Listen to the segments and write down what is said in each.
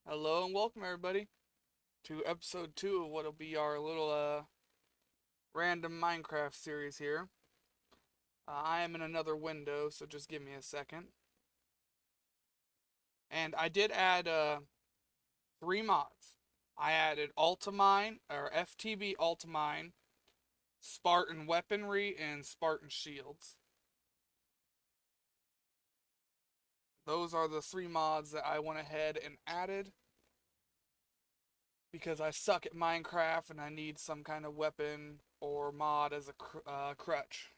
Hello and welcome everybody to episode 2 of what'll be our little random Minecraft series here. I am in another window, so just give me a second. And I did add 3 mods. I added Ultimine, or FTB Ultimine, Spartan Weaponry, and Spartan Shields. Those are the 3 mods that I went ahead and added because I suck at Minecraft and I need some kind of weapon or mod as a crutch.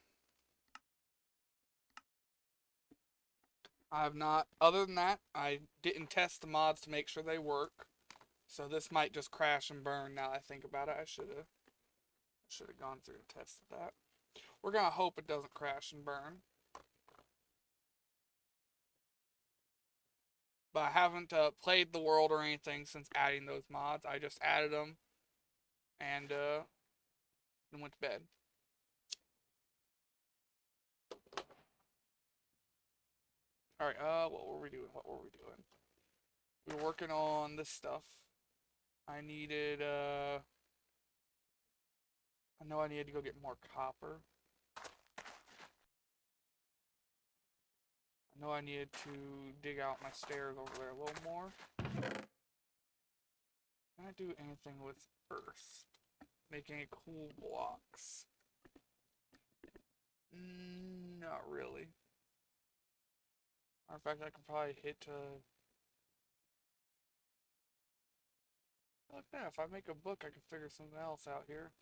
I have not. Other than that, I didn't test the mods to make sure they work. So this might just crash and burn. Now I think about it, I should have gone through and tested that. We're gonna hope it doesn't crash and burn. But I haven't played the world or anything since adding those mods. I just added them and then went to bed. All right. What were we doing? What were we doing? We were working on this stuff. I needed I know I needed to go get more copper. I know I needed to dig out my stairs over there a little more. Can I do anything with earth? Make any cool blocks? Not really. In fact, I could probably hit look at that. If I make a book, I can figure something else out here.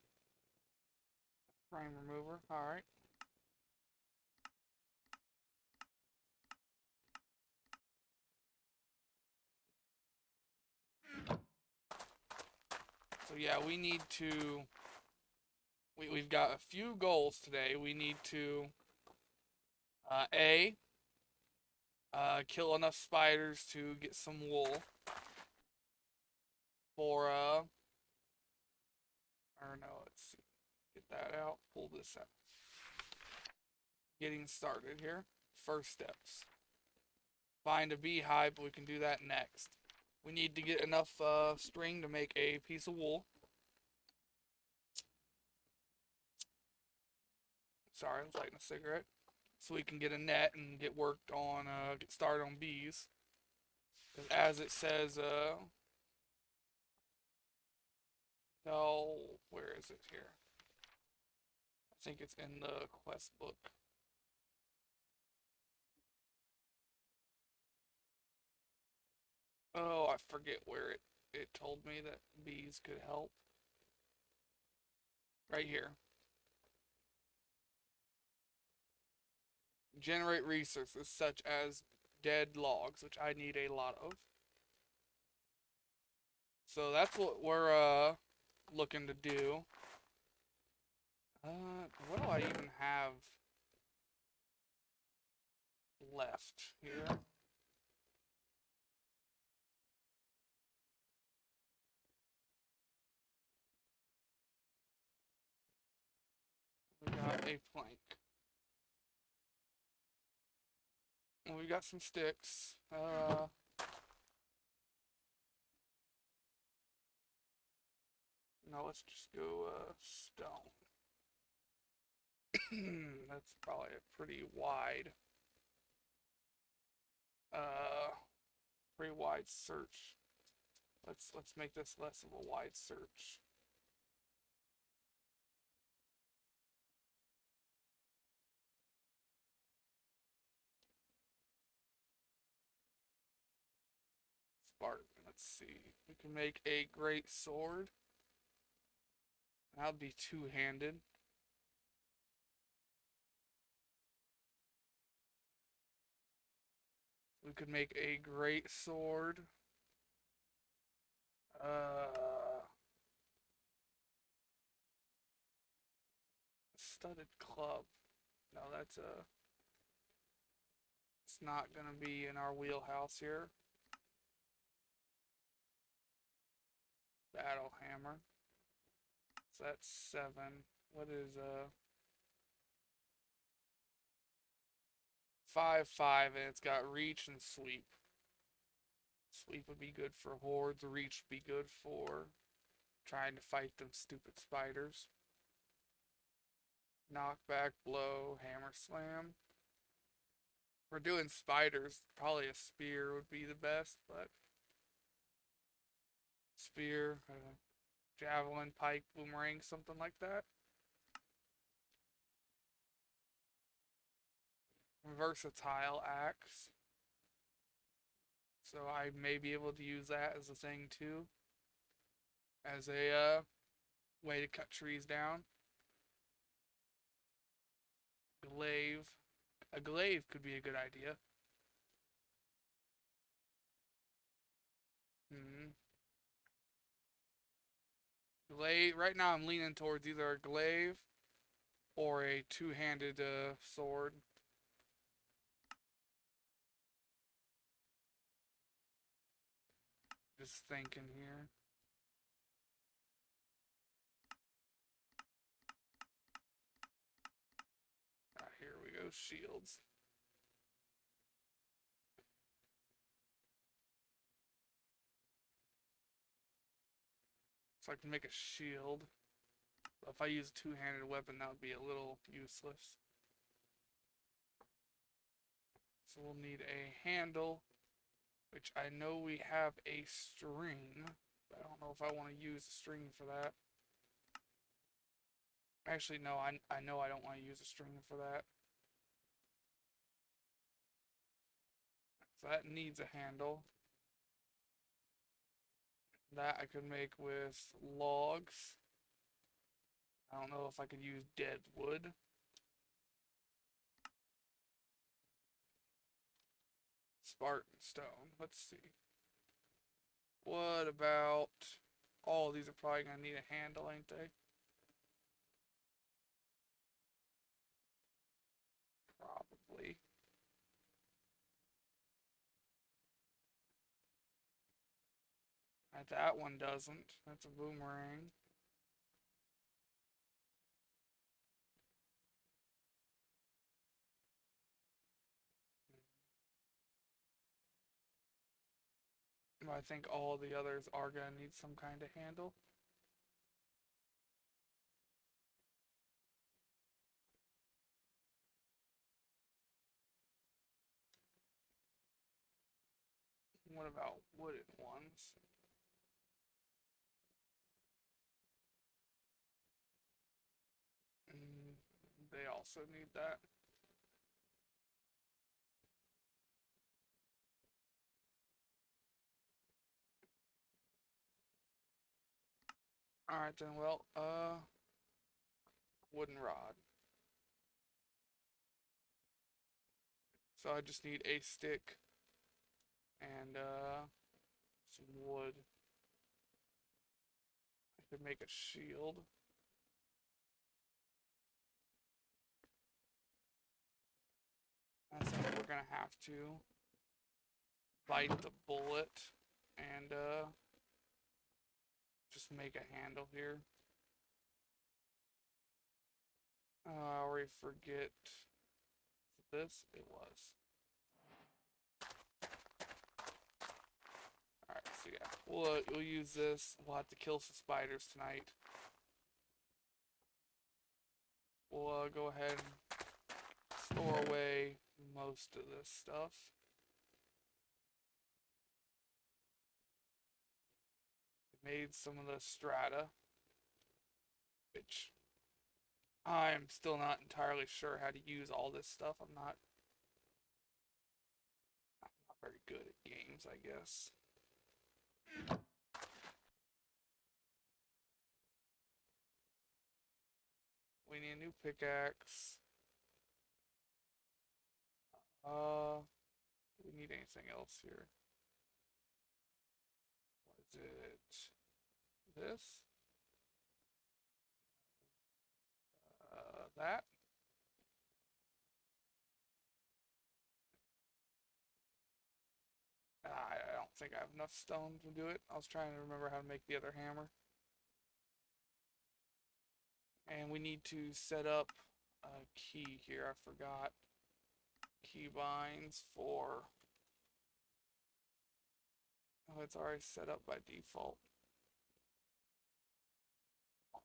Frame remover. Alright. So yeah, we need to... We've got a few goals today. We need to... A... kill enough spiders to get some wool. For, or no, let's see. Get that out. Pull this out. Getting started here. First steps. Find a beehive, but we can do that next. We need to get enough string to make a piece of wool. Sorry, I was lighting a cigarette. So we can get a net and get worked on, get started on bees. Because as it says, no, where is it here? I think it's in the quest book. Oh, I forget where it told me that bees could help. Right here. Generate resources such as dead logs, which I need a lot of. So that's what we're looking to do. What do I even have left here? We got a plank. And we got some sticks. No, let's just go stone. That's probably a uh, pretty wide search. Let's make this less of a wide search. Spartan. Let's see. We can make a great sword. That'll be two-handed. We could make a great sword. Studded club. No, it's not gonna be in our wheelhouse here. Battle hammer. So that's 7. What is 5/5 and it's got reach and sweep. Sweep would be good for hordes. Reach would be good for trying to fight them stupid spiders. Knockback, blow, hammer slam. If we're doing spiders, probably a spear would be the best, but spear, javelin, pike, boomerang, something like that. Versatile axe. So I may be able to use that as a thing too. As a way to cut trees down. Glaive. A glaive could be a good idea. Hmm. Glaive. Right now I'm leaning towards either a glaive or a two-handed sword. Just thinking here. Ah, here we go. Shields. So I can make a shield. If I use a two-handed weapon, that would be a little useless. So we'll need a handle, which I know we have a string. But I don't know if I want to use a string for that. Actually, no, I know I don't want to use a string for that. So that needs a handle. That I could make with logs. I don't know if I could use dead wood. Spartan stone. Let's see. What about... Oh, these are probably going to need a handle, ain't they? Probably. That one doesn't. That's a boomerang. I think all the others are going to need some kind of handle. What about wooden ones? They also need that. Alright then, well, wooden rod. So I just need a stick and some wood. I could make a shield. I think we're gonna have to bite the bullet and just make a handle here. I already forget this. It was. Alright, so yeah, we'll use this. We'll have to kill some spiders tonight. We'll go ahead and store away most of this stuff. Made some of the strata, which I'm still not entirely sure how to use all this stuff. I'm not very good at games, I guess. We need a new pickaxe. Do we need anything else here? What is it? This? That? I don't think I have enough stone to do it. I was trying to remember how to make the other hammer. And we need to set up a key here. I forgot. Key binds for it's already set up by default.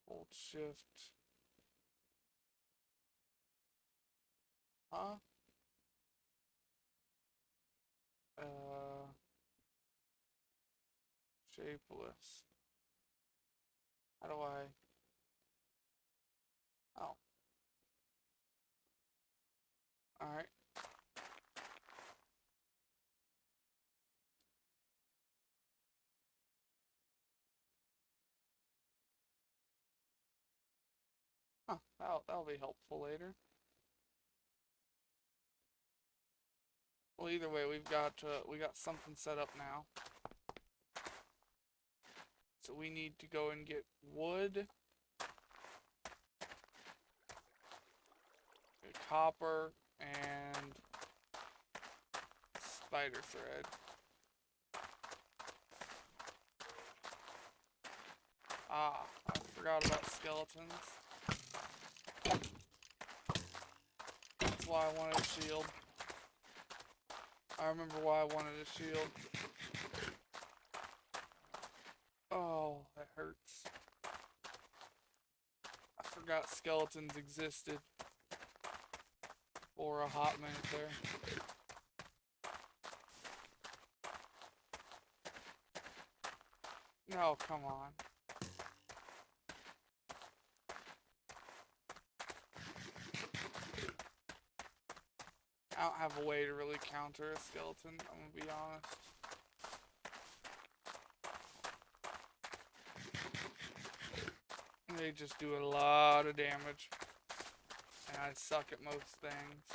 Hold shift. Huh? Shapeless. How do I? Oh. Alright. Huh. That'll be helpful later. Well, either way, we got something set up now. So we need to go and get wood, copper, and spider thread. Ah, I forgot about skeletons. That's why I wanted a shield. I remember why I wanted a shield. Oh, that hurts. I forgot skeletons existed for a hot minute there. No, come on. I don't have a way to really counter a skeleton, I'm gonna be honest. They just do a lot of damage. And I suck at most things.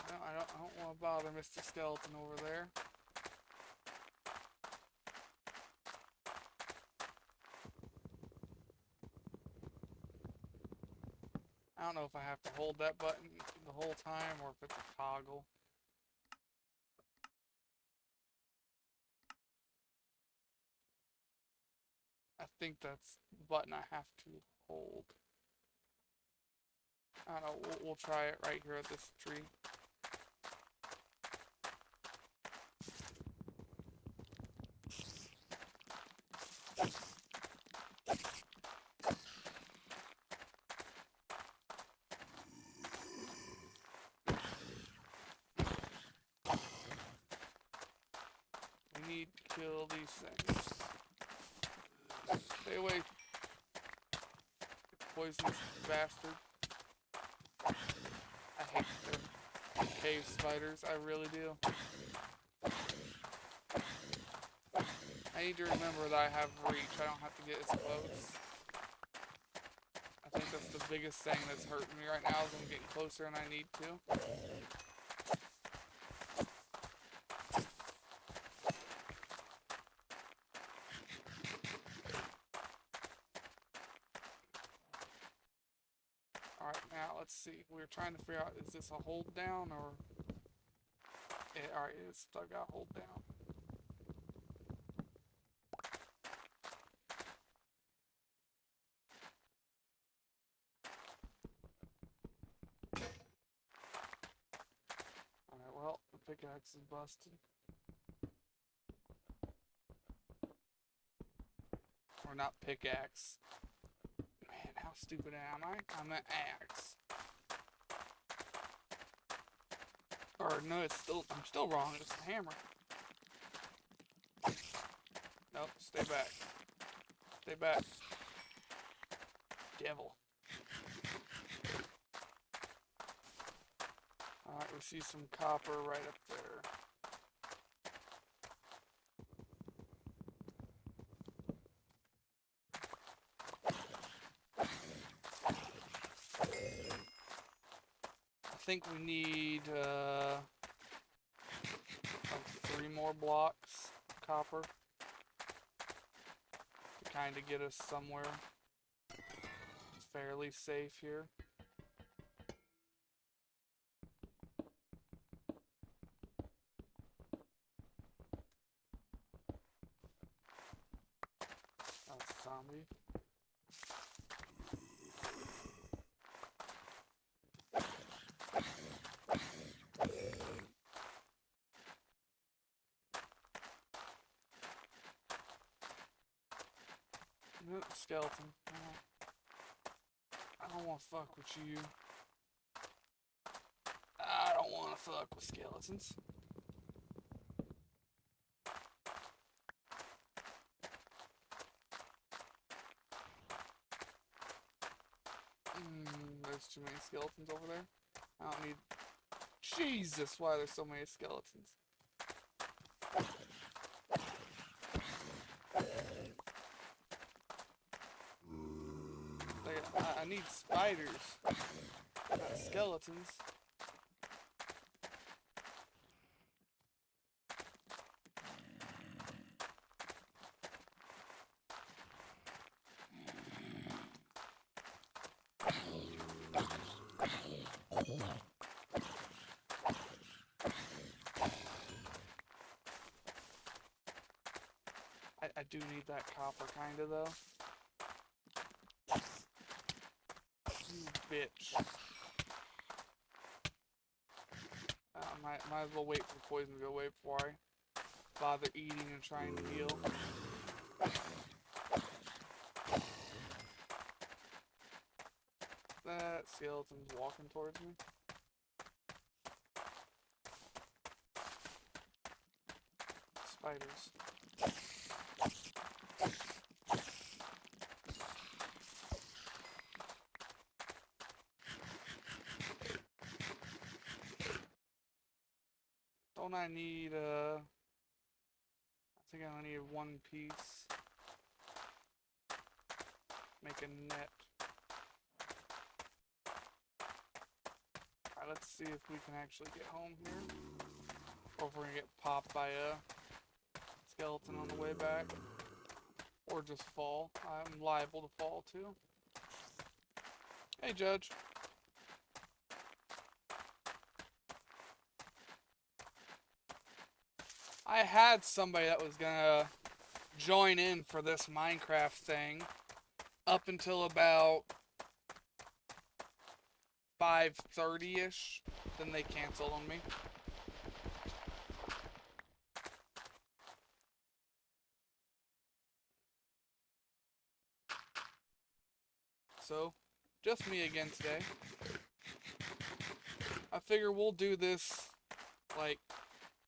I don't want to bother Mr. Skeleton over there. I don't know if I have to hold that button the whole time or if it's a toggle. I think that's the button I have to hold. I don't know, we'll try it right here at this tree. We need to kill these things. Stay away, poisonous bastard. I hate the cave spiders, I really do. I need to remember that I have reach, I don't have to get as close. I think that's the biggest thing that's hurting me right now is I'm getting closer than I need to. Alright, now let's see. We're trying to figure out, is this a hold down or... Alright, it's stuck out hold down. Alright, well, the pickaxe is busted. Or not pickaxe. Man, how stupid am I? I'm an axe. Or no, I'm still wrong. It's a hammer. Nope, stay back. Stay back. Devil. Alright, we see some copper right up there. I think we need like 3 more blocks of copper to kind of get us somewhere fairly safe here. zombie. Nope, skeleton. I don't want to fuck with you. I don't want to fuck with skeletons. There's too many skeletons over there. I don't need... Jesus, why are there so many skeletons? I need spiders, not skeletons. I do need that copper, kinda, though. You bitch. Might as well wait for the poison to go away before I bother eating and trying to heal. That skeleton's walking towards me. Spiders. Don't I need, I think I only need one piece. Make a net. Alright, let's see if we can actually get home here. Or if we're gonna get popped by a skeleton on the way back. Or just fall. I'm liable to fall too. Hey, Judge. I had somebody that was gonna join in for this Minecraft thing up until about 5:30-ish. Then they canceled on me. So, just me again today. I figure we'll do this, like,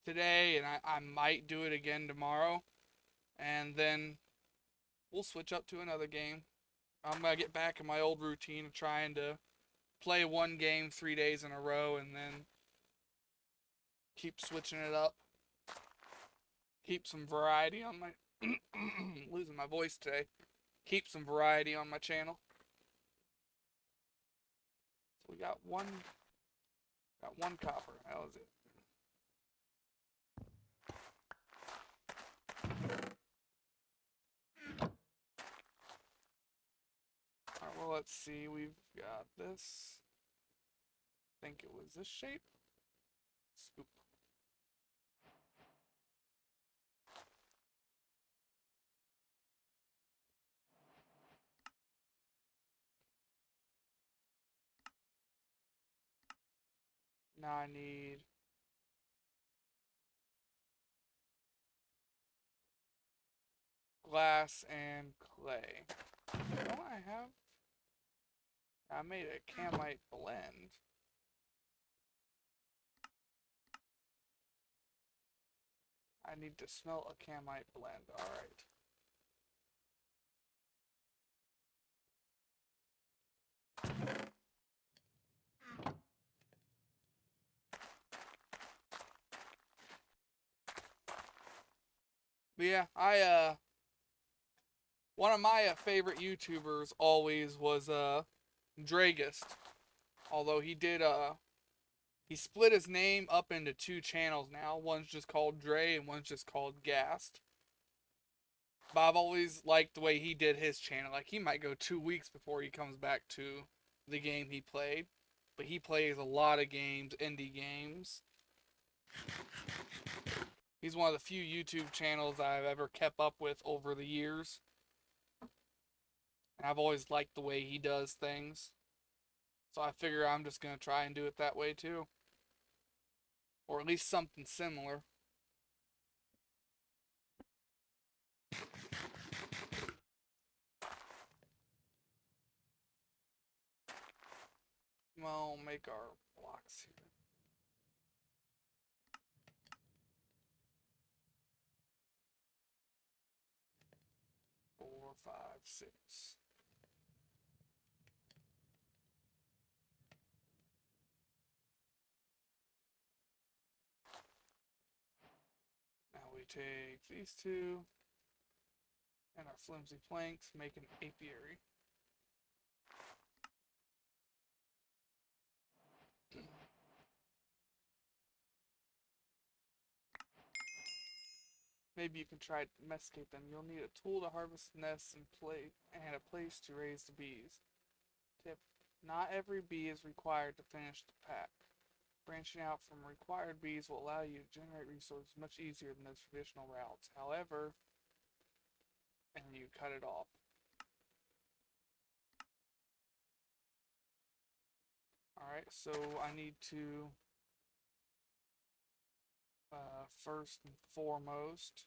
today, and I might do it again tomorrow. And then we'll switch up to another game. I'm gonna get back in my old routine of trying to play one game 3 days in a row and then keep switching it up. Keep some variety on my... losing my voice today. Keep some variety on my channel. So we got one copper. That was it. Alright, well, let's see. We've got this. I think it was this shape. Scoop. Now I need glass and clay. Don't I have? I made a camite blend. I need to smell a camite blend. Alright. But yeah, one of my favorite YouTubers always was Dragist. Although he did he split his name up into two channels now. One's just called Dre and one's just called Gast. But I've always liked the way he did his channel. Like, he might go 2 weeks before he comes back to the game he played. But he plays a lot of games, indie games. He's one of the few YouTube channels I've ever kept up with over the years. And I've always liked the way he does things. So I figure I'm just going to try and do it that way too. Or at least something similar. Well, make our blocks here. 4, 5, 6. Now we take these two and our flimsy planks, make an apiary. Maybe you can try to domesticate them. You'll need a tool to harvest nests and a place to raise the bees. Tip: not every bee is required to finish the pack. Branching out from required bees will allow you to generate resources much easier than those traditional routes. However, and you cut it off. Alright, so I need to first and foremost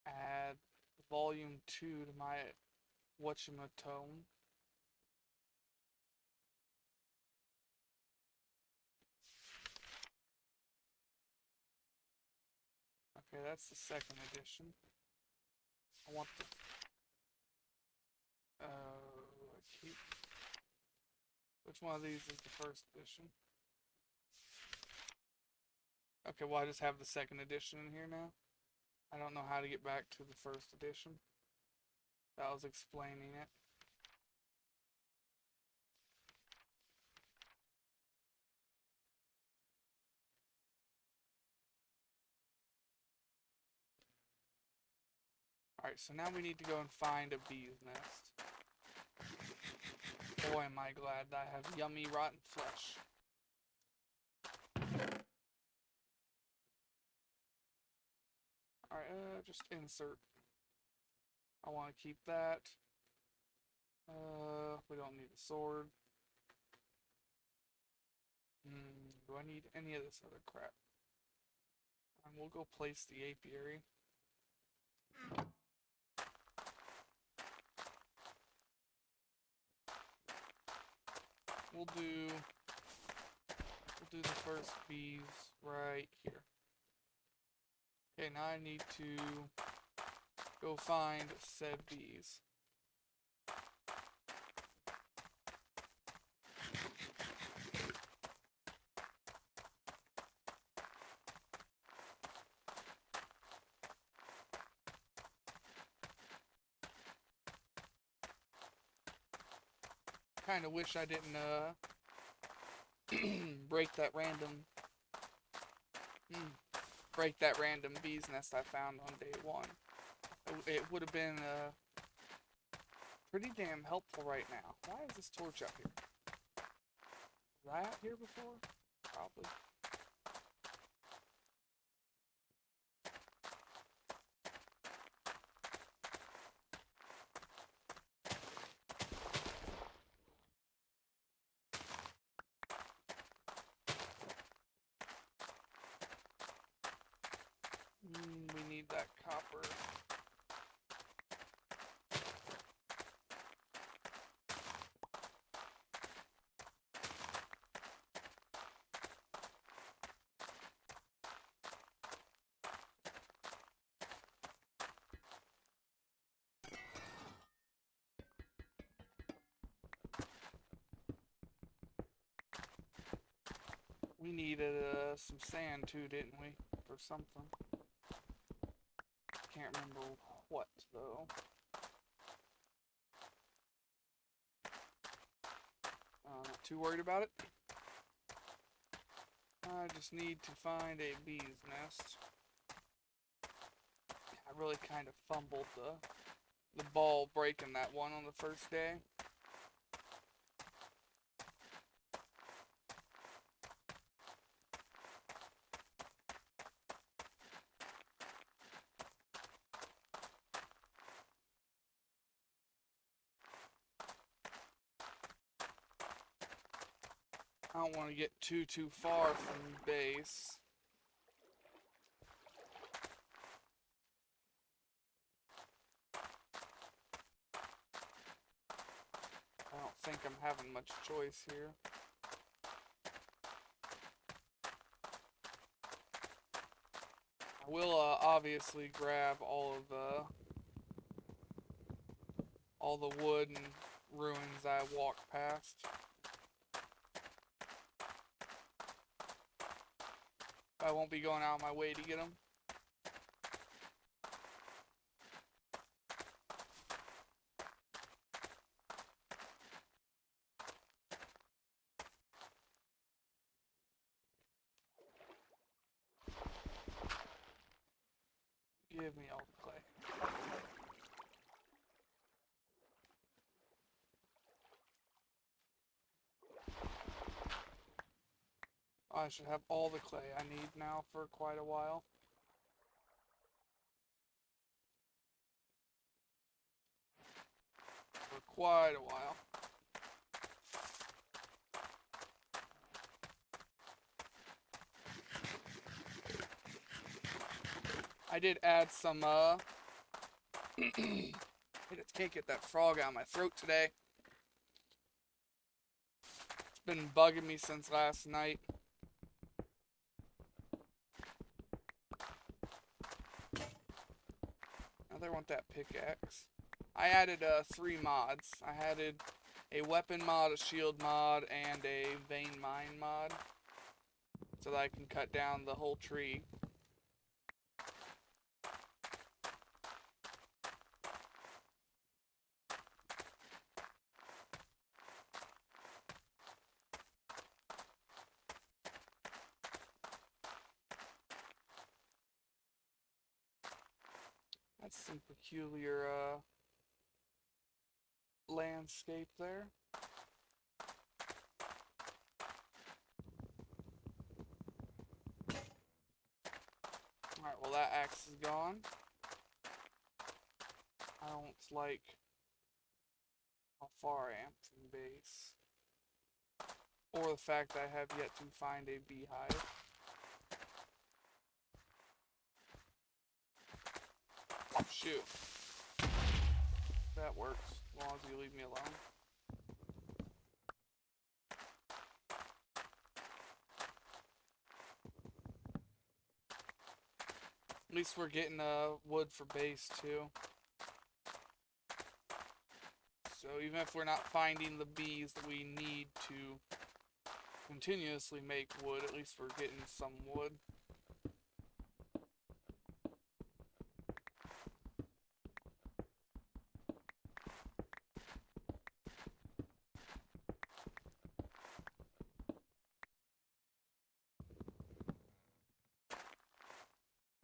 add volume 2 to my whatchamatome. Okay, that's the second edition. I want the keep. Which one of these is the first edition? Okay, well I just have the second edition in here now. I don't know how to get back to the first edition. That was explaining it. Alright, so now we need to go and find a bee's nest. Boy, am I glad that I have yummy rotten flesh. Alright, just insert. I want to keep that. We don't need a sword. Do I need any of this other crap? And we'll go place the apiary. We'll do the first bees right here. Okay, now I need to go find said bees. Kind of wish I didn't break that random bee's nest I found on day 1. It would have been pretty damn helpful right now. Why is this torch up here? Was I out here before? Probably. We need that copper. We needed some sand too, didn't we? For something. Can't remember what though. Not too worried about it. I just need to find a bee's nest. I really kind of fumbled the ball breaking that one on the first day. I don't want to get too far from base. I don't think I'm having much choice here. I will obviously grab all the wood and ruins I walked past. I won't be going out of my way to get them. Give me all the clay. I should have all the clay I need now for quite a while. For quite a while. I did add some, I just can't get that frog out of my throat today. It's been bugging me since last night. Now they want that pickaxe. I added 3 mods. I added a weapon mod, a shield mod, and a vein mine mod. So that I can cut down the whole tree. That's some peculiar landscape there. Alright, well that axe is gone. I don't like how far I am from base. Or the fact that I have yet to find a beehive. Shoot. That works, as long as you leave me alone. At least we're getting wood for base too. So even if we're not finding the bees that we need to continuously make wood, at least we're getting some wood.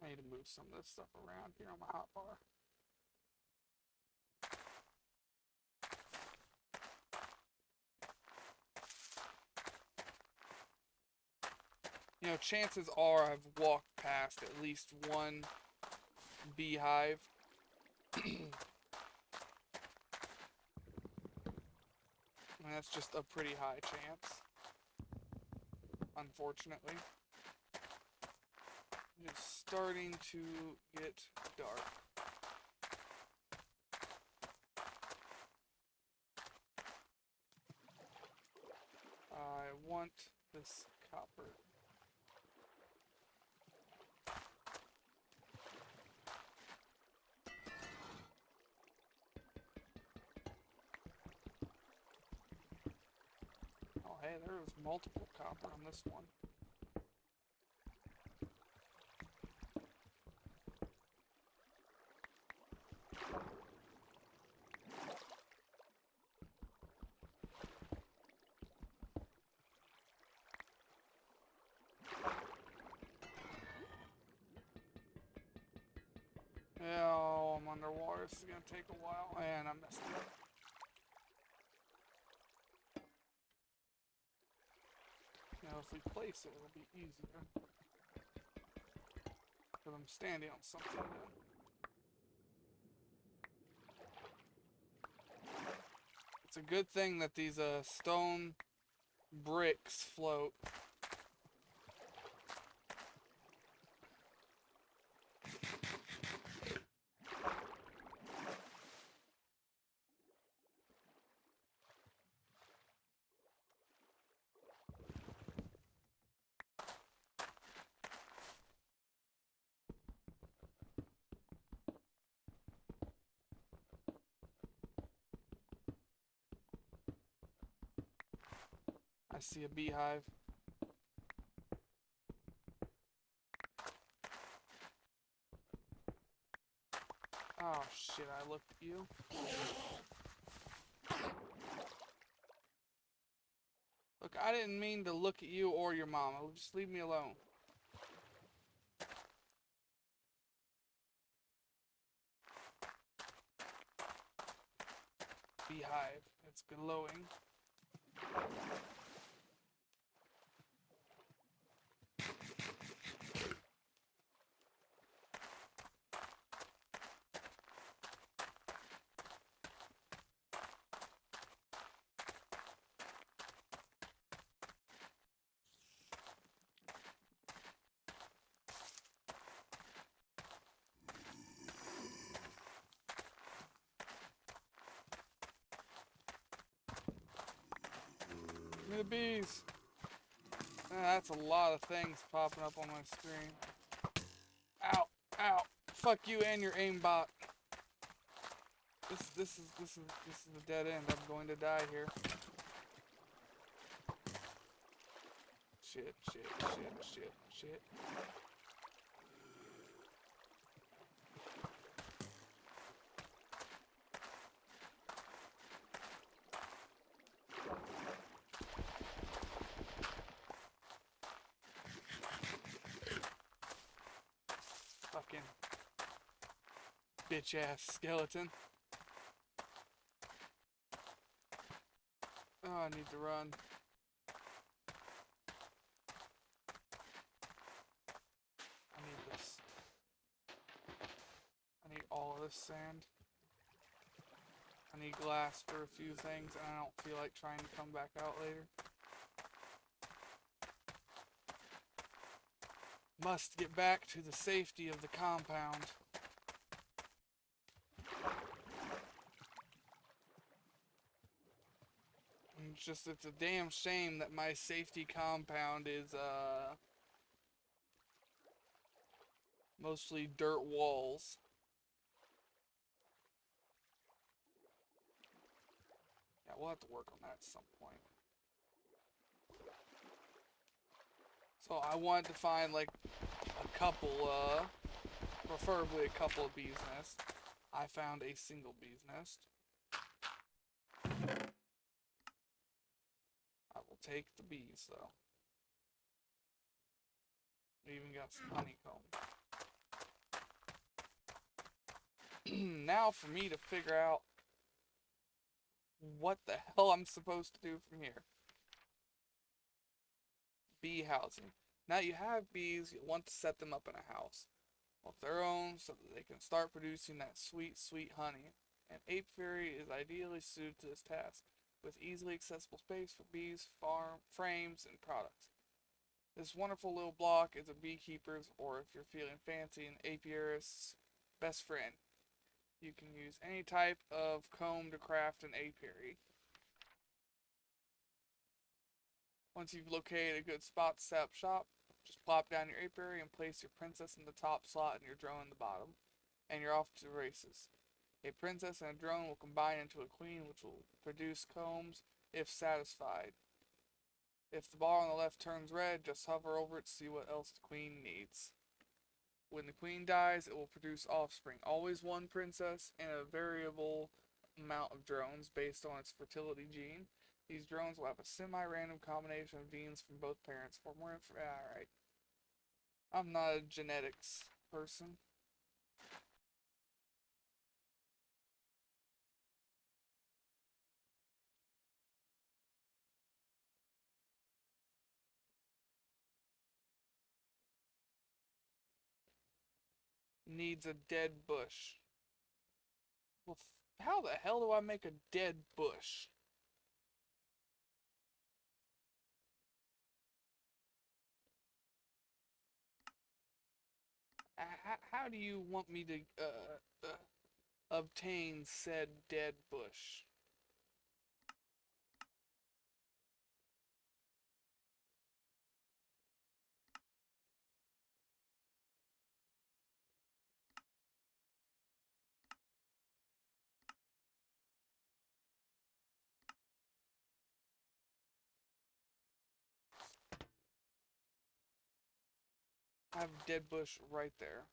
I need to move some of this stuff around here on my hotbar. You know, chances are I've walked past at least one beehive. And that's just a pretty high chance, unfortunately. It's starting to get dark. I want this copper. Oh, hey, there was multiple copper on this one. Yeah, oh, I'm underwater. This is gonna take a while, and I messed it up. Now, if we place it, it'll be easier. Because I'm standing on something then. It's a good thing that these stone bricks float. I see a beehive. Oh shit, I looked at you. Look, I didn't mean to look at you or your mama. Just leave me alone. Beehive. It's glowing. Give me the bees. That's a lot of things popping up on my screen. Ow, ow. Fuck you and your aimbot. This is a dead end. I'm going to die here. Shit, shit, shit, shit, shit. Fucking bitch ass skeleton. Oh, I need to run. I need this. I need all of this sand. I need glass for a few things, and I don't feel like trying to come back out later. Must get back to the safety of the compound. It's a damn shame that my safety compound is, mostly dirt walls. Yeah, we'll have to work on that at some point. So I wanted to find, like, a couple, preferably a couple of bees' nests. I found a single bee's nest. I will take the bees, though. We even got some honeycomb. Now for me to figure out what the hell I'm supposed to do from here. Bee housing. Now you have bees, you want to set them up in a house of their own so that they can start producing that sweet, sweet honey. An apiary is ideally suited to this task, with easily accessible space for bees, farm, frames, and products. This wonderful little block is a beekeeper's, or if you're feeling fancy, an apiarist's best friend. You can use any type of comb to craft an apiary. Once you've located a good spot to set up shop, just plop down your apiary and place your princess in the top slot and your drone in the bottom, and you're off to the races. A princess and a drone will combine into a queen, which will produce combs if satisfied. If the bar on the left turns red, just hover over it to see what else the queen needs. When the queen dies, it will produce offspring. Always one princess and a variable amount of drones based on its fertility gene. These drones will have a semi-random combination of genes from both parents. For more information, alright. I'm not a genetics person. Needs a dead bush. Well, how the hell do I make a dead bush? how do you want me to obtain said dead bush? I have dead bush right there.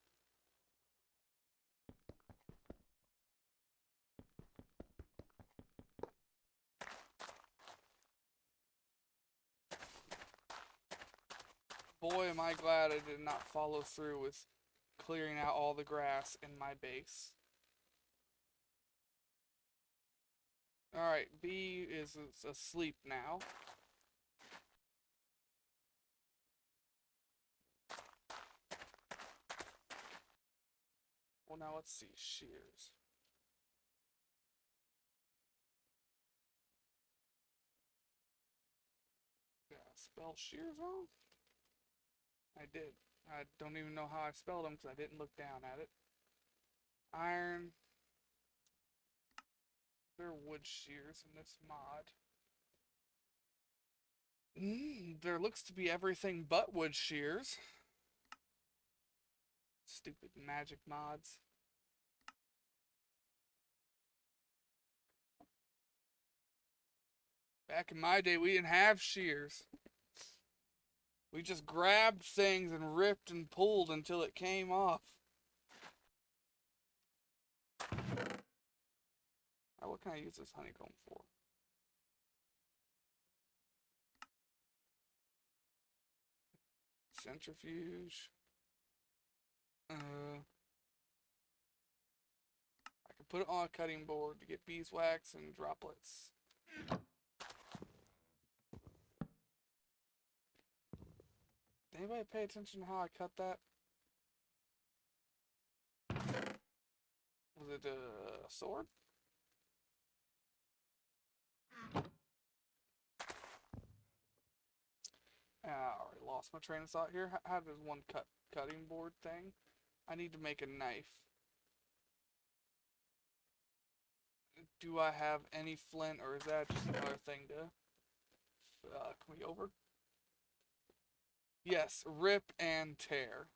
Boy, am I glad I did not follow through with clearing out all the grass in my base. Alright, B is asleep now. Well, now let's see. Shears. Did I spell shears wrong? I did. I don't even know how I spelled them because I didn't look down at it. Iron. There are wood shears in this mod. There looks to be everything but wood shears. Stupid magic mods. Back in my day, we didn't have shears. We just grabbed things and ripped and pulled until it came off. Alright, what can I use this honeycomb for? Centrifuge. I can put it on a cutting board to get beeswax and droplets. Did anybody pay attention to how I cut that? Was it a sword? I already lost my train of thought here. How does one cutting board thing? I need to make a knife. Do I have any flint, or is that just another thing to... can we over? Yes, rip and tear.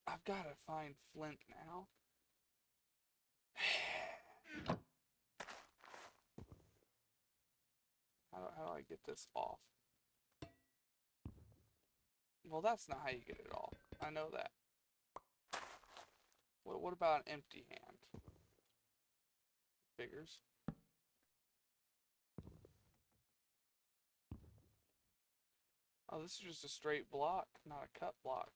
I've got to find flint now. How do I get this off? Well, that's not how you get it off. I know that. What about an empty hand? Figures. Oh, this is just a straight block, not a cut block.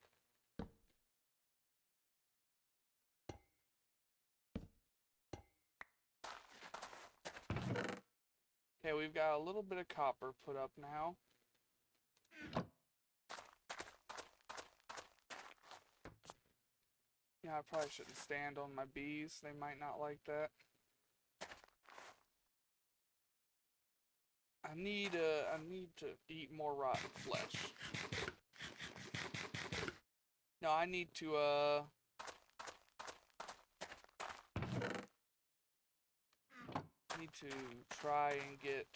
Okay, we've got a little bit of copper put up now. Yeah, I probably shouldn't stand on my bees. They might not like that. I need to eat more rotten flesh. No, I need to try and get...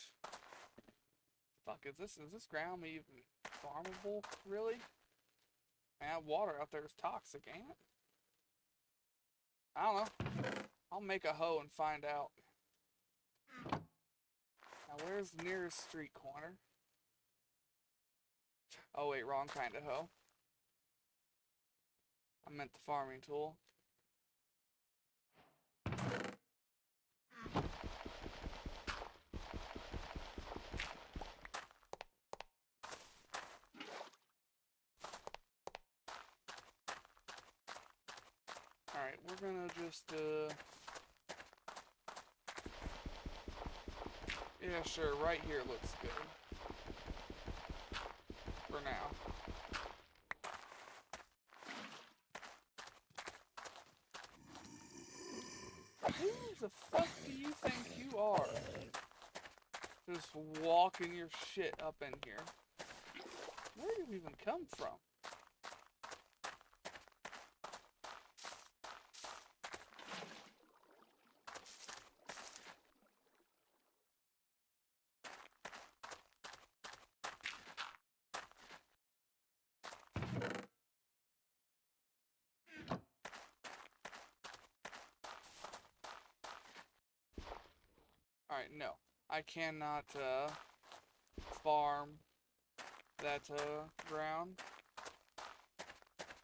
Fuck, is this ground even farmable? Really? Man, water out there is toxic, ain't it? I don't know. I'll make a hoe and find out. Now, where's the nearest street corner? Oh wait, wrong kind of hoe. I meant the farming tool. Alright, we're gonna just, yeah, sure, right here looks good. For now. Who the fuck do you think you are? Just walking your shit up in here. Where did you even come from? Alright, no. I cannot farm that ground.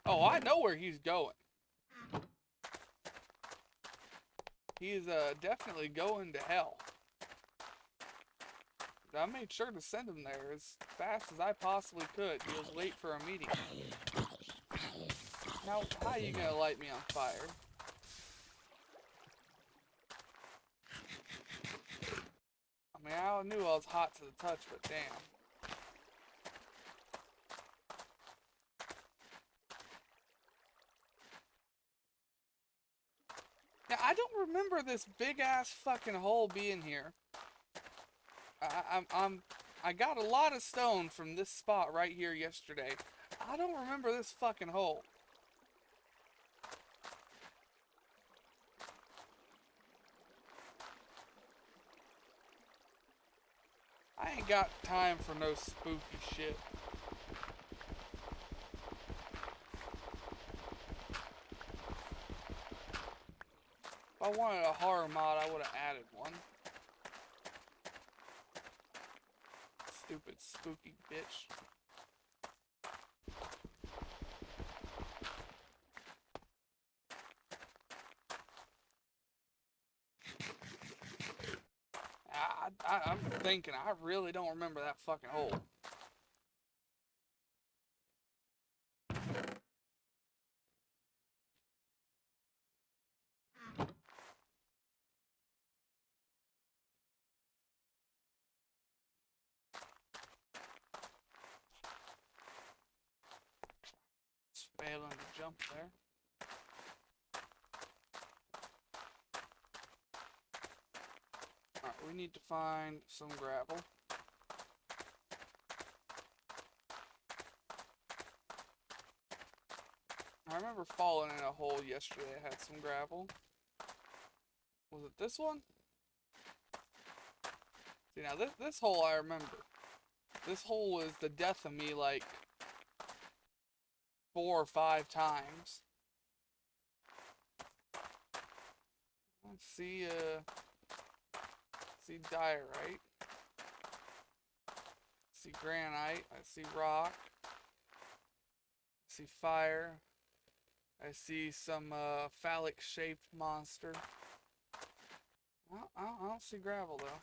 Oh, I know where he's going. He is definitely going to hell. I made sure to send him there as fast as I possibly could. He was late for a meeting. Now, how are you gonna light me on fire? I mean, I knew I was hot to the touch, but damn. Now, I don't remember this big ass fucking hole being here. I got a lot of stone from this spot right here yesterday. I don't remember this fucking hole. I ain't got time for no spooky shit. If I wanted a horror mod, I would have added one. Stupid spooky bitch. I'm thinking, I really don't remember that fucking hole. It's failing to jump there. Alright, we need to find some gravel. I remember falling in a hole yesterday that had some gravel. Was it this one? See, now this hole I remember. This hole was the death of me like 4 or 5 times. Let's see, see diorite. See granite. I see rock. I see fire. I see some phallic shaped monster. I don't see gravel though.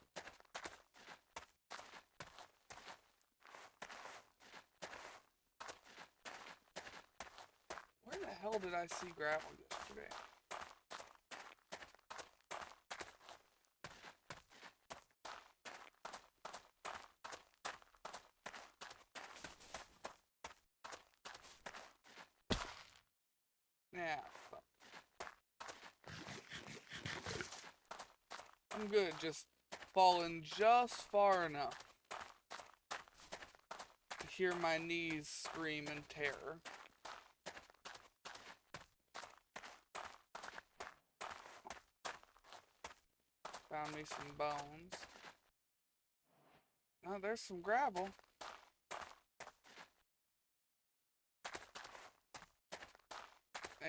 Where the hell did I see gravel yesterday? Yeah, fuck. I'm good, just falling just far enough to hear my knees scream in terror. Found me some bones. Oh, there's some gravel.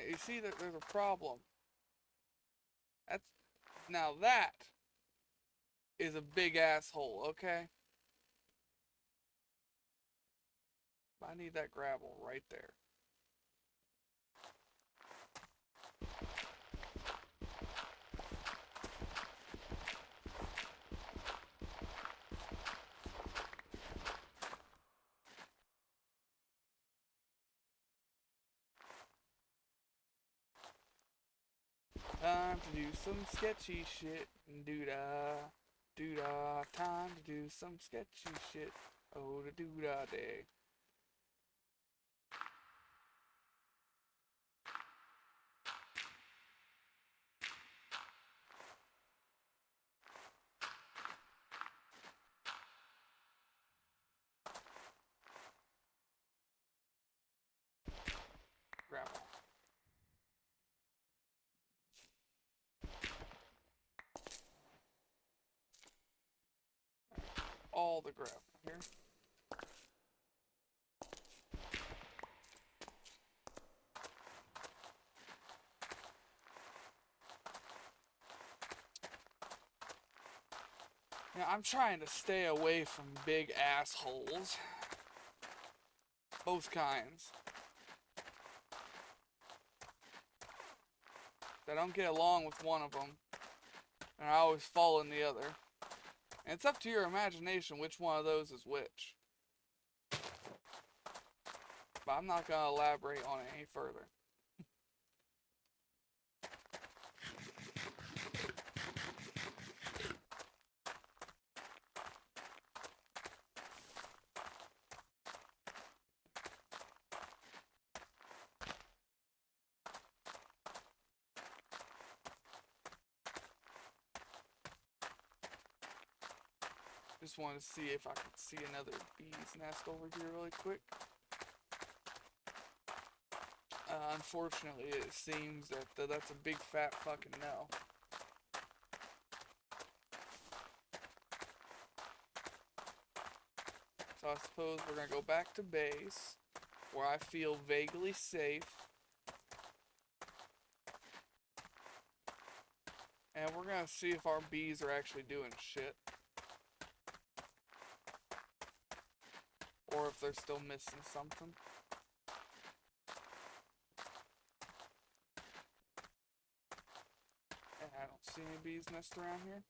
You see that there's a problem. Now that is a big asshole, okay? I need that gravel right there. Time to do some sketchy shit. Doo-dah, doo-dah. Time to do some sketchy shit. Oh, the doo-dah day. Gravel. All the gravel here. Yeah, I'm trying to stay away from big assholes. Both kinds. I don't get along with one of them, and I always fall in the other. And it's up to your imagination which one of those is which. But I'm not going to elaborate on it any further. Just wanted to see if I could see another bee's nest over here really quick. Unfortunately, it seems that that's a big fat fucking no. So I suppose we're gonna go back to base, where I feel vaguely safe. And we're gonna see if our bees are actually doing shit. Or if they're still missing something. And I don't see any bees nest around here.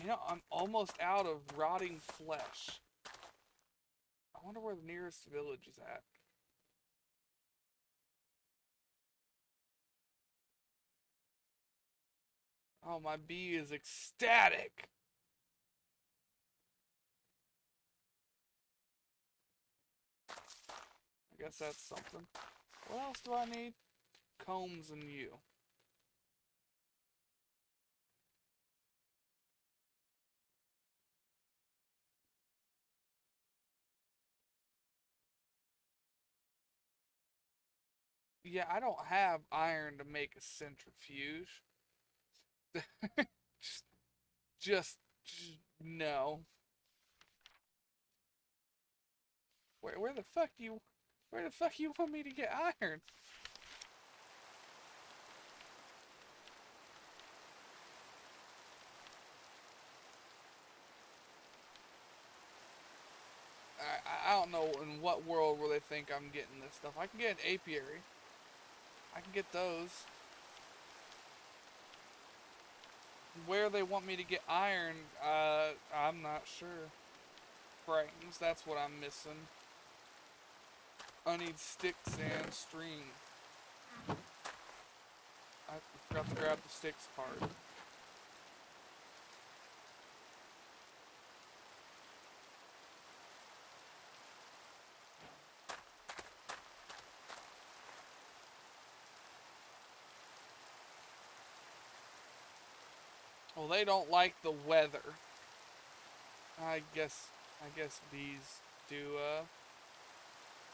You know, I'm almost out of rotting flesh. I wonder where the nearest village is at. Oh, my bee is ecstatic. I guess that's something. What else do I need? Combs and you. Yeah, I don't have iron to make a centrifuge. just, just no. Where the fuck you, where the fuck you want me to get iron? I don't know in what world where they think I'm getting this stuff. I can get an apiary. I can get those. Where they want me to get iron, I'm not sure. Frames, that's what I'm missing. I need sticks and string. I forgot to grab the sticks part. Well, they don't like the weather. I guess bees do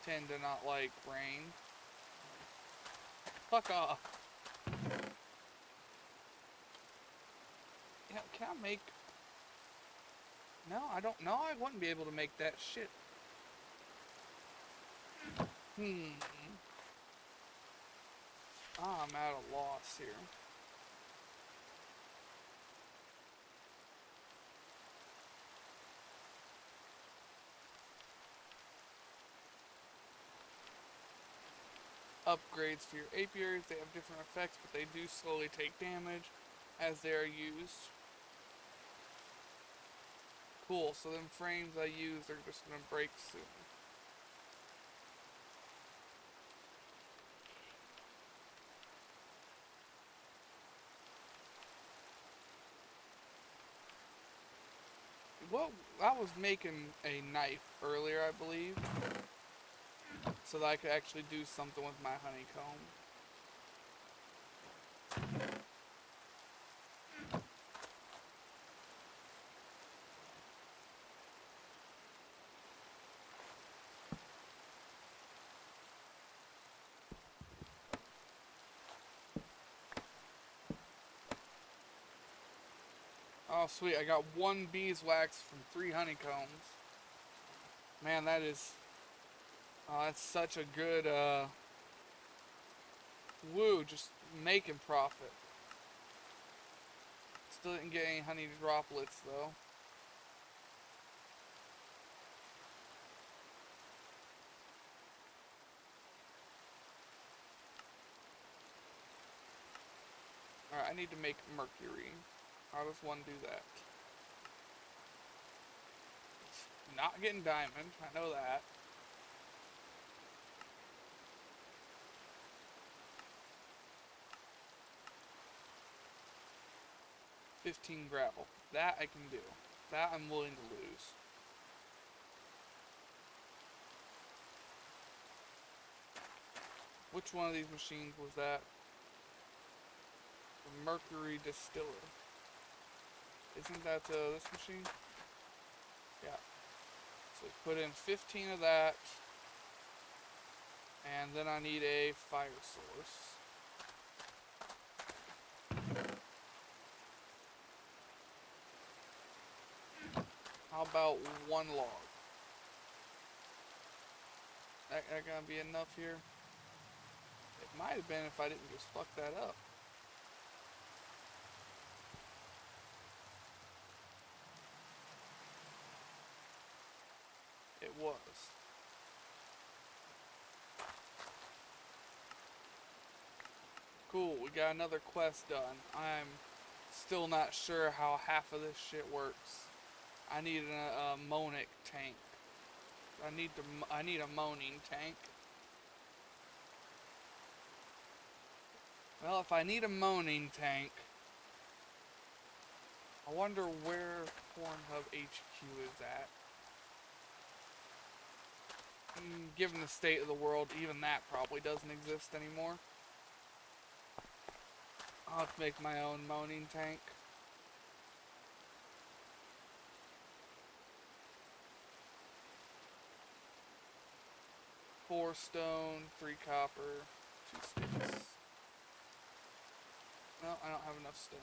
tend to not like rain. Fuck off. Yeah, can I make? No, I don't. No, I wouldn't be able to make that shit. Hmm. I'm at a loss here. Upgrades for your apiaries. They have different effects, but they do slowly take damage as they are used. Cool, so them frames I use are just gonna break soon. Well, I was making a knife earlier, I believe, so that I could actually do something with my honeycomb. Oh, sweet, I got 1 beeswax from 3 honeycombs. Man, that is Oh, that's such a good, woo, just making profit. Still didn't get any honey droplets, though. Alright, I need to make mercury. How does one do that? Not getting diamond, I know that. $15 gravel. That I can do. That I'm willing to lose. Which one of these machines was that? The mercury distiller. Isn't that this machine? Yeah. So put in 15 of that. And then I need a fire source. How about one log? That gonna be enough here? It might have been if I didn't just fuck that up. It was. Cool, we got another quest done. I'm still not sure how half of this shit works. I need a monic tank. I need a moaning tank. Well, if I need a moaning tank, I wonder where Pornhub HQ is at. Given the state of the world, even that probably doesn't exist anymore. I'll have to make my own moaning tank. Four stone, 3 copper, 2 sticks. No, I don't have enough stone.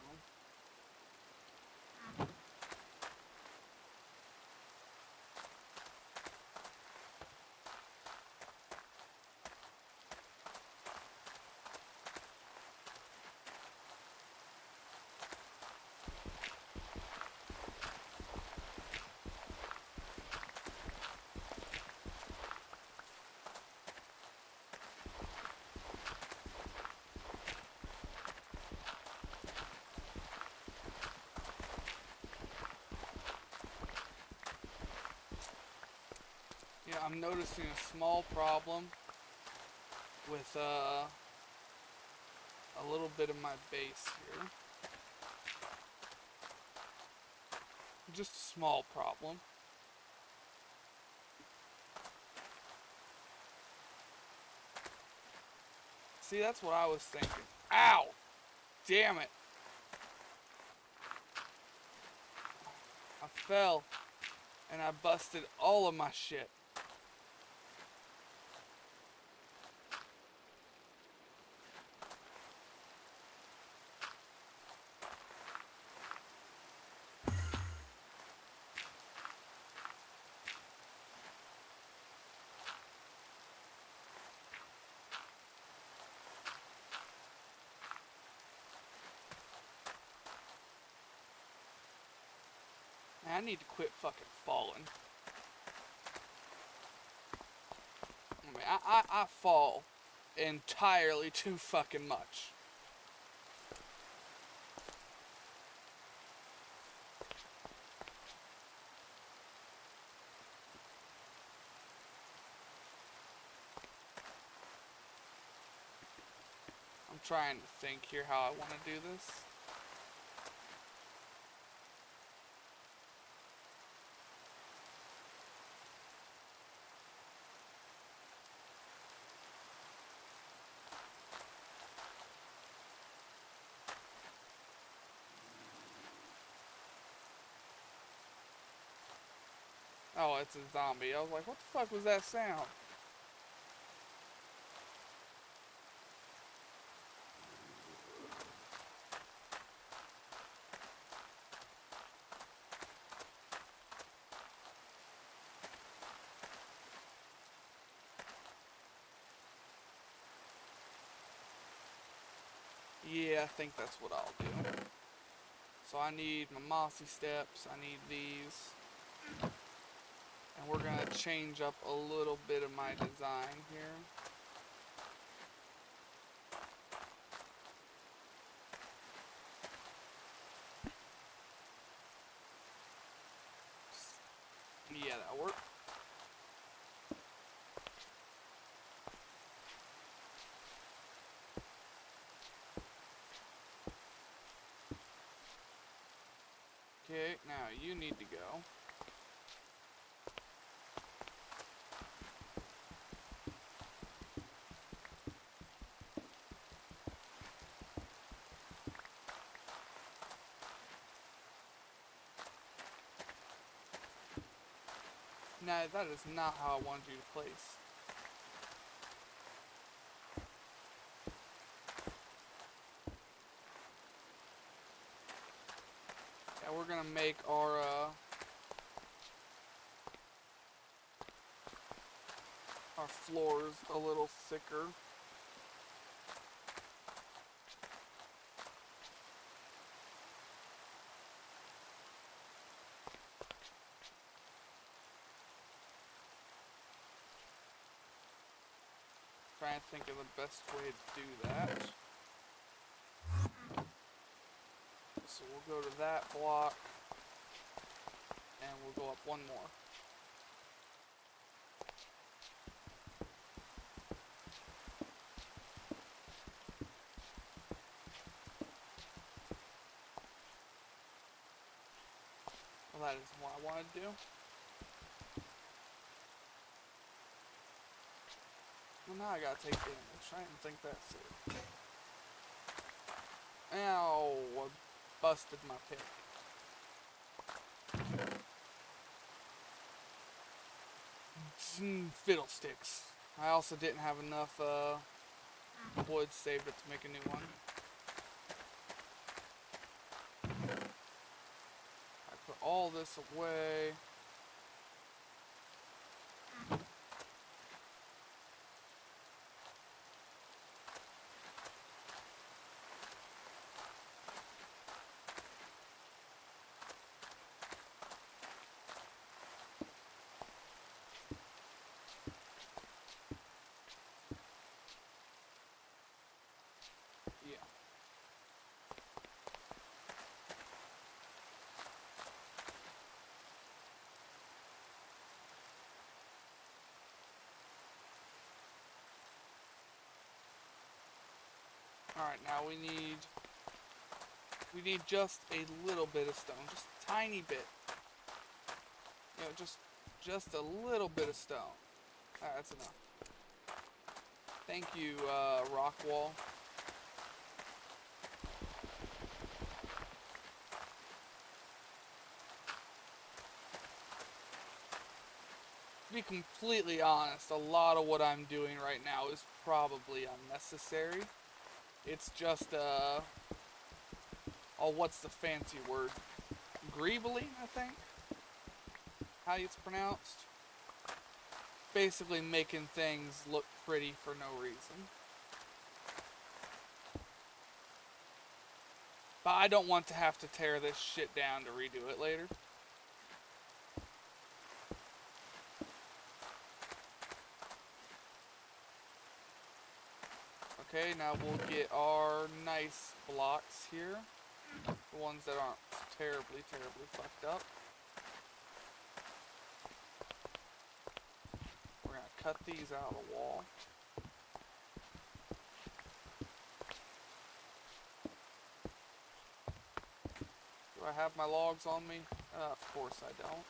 Yeah, I'm noticing a small problem with a little bit of my base here. Just a small problem. See, that's what I was thinking. Ow! Damn it! I fell and I busted all of my shit. Man, I need to quit fucking falling. I mean, I fall entirely too fucking much. I'm trying to think here how I want to do this. Oh, it's a zombie. I was like, what the fuck was that sound? Yeah, I think that's what I'll do. So I need my mossy steps, I need these. And we're gonna change up a little bit of my design here. Yeah, that'll work. Okay, now you need to go. Nah, that is not how I wanted you to place. Yeah, we're gonna make our floors a little thicker. Trying to think of the best way to do that. So we'll go to that block, and we'll go up one more. Well, that isn't what I wanted to do. Well, now I gotta take damage. I didn't think that through. Ow! I busted my pick. Fiddlesticks. I also didn't have enough wood saved up to make a new one. I put all this away. Yeah. Alright, now we need just a little bit of stone, just a tiny bit. You know, just a little bit of stone. That's enough. Thank you, rock wall. To be completely honest, a lot of what I'm doing right now is probably unnecessary. It's just, oh, what's the fancy word? Greebly, I think? How it's pronounced? Basically making things look pretty for no reason. But I don't want to have to tear this shit down to redo it later. Okay, now we'll get our nice blocks here. The ones that aren't terribly, terribly fucked up. We're gonna cut these out of the wall. Do I have my logs on me? Of course I don't.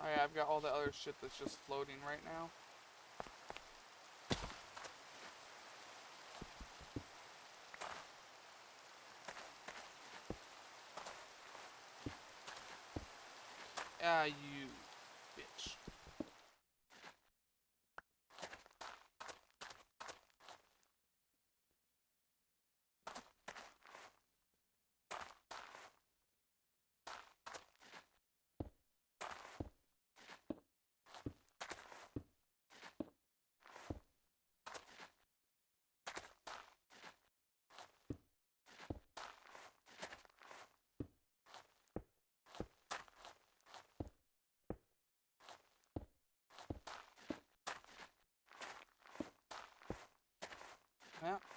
Alright, I've got all the other shit that's just floating right now. Ah, you bitch.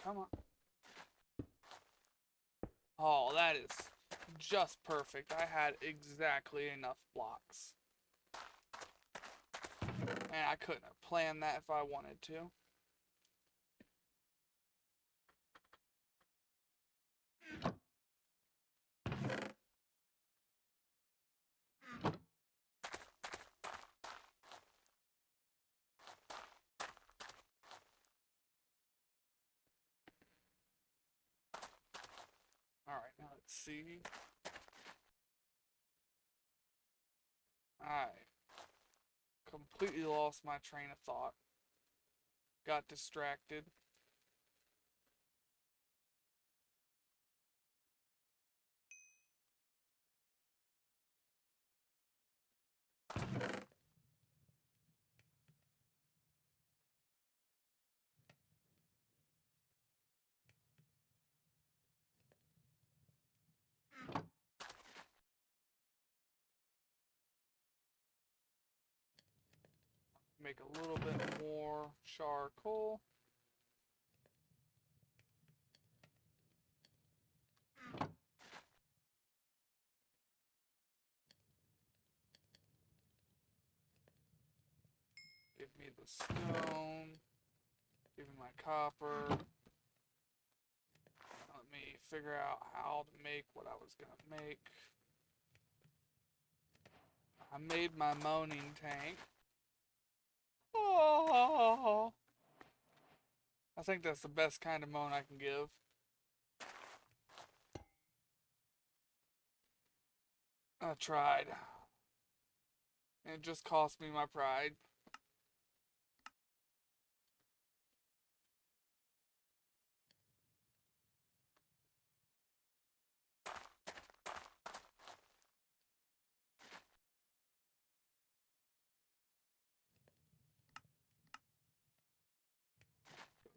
Come on. Oh, that is just perfect. I had exactly enough blocks. And I couldn't have planned that if I wanted to. Alright, now let's see. I completely lost my train of thought. Got distracted. Make a little bit more charcoal. Give me the stone. Give me my copper. Let me figure out how to make what I was gonna make. I made my moaning tank. Oh, I think that's the best kind of moan I can give. I tried. It just cost me my pride.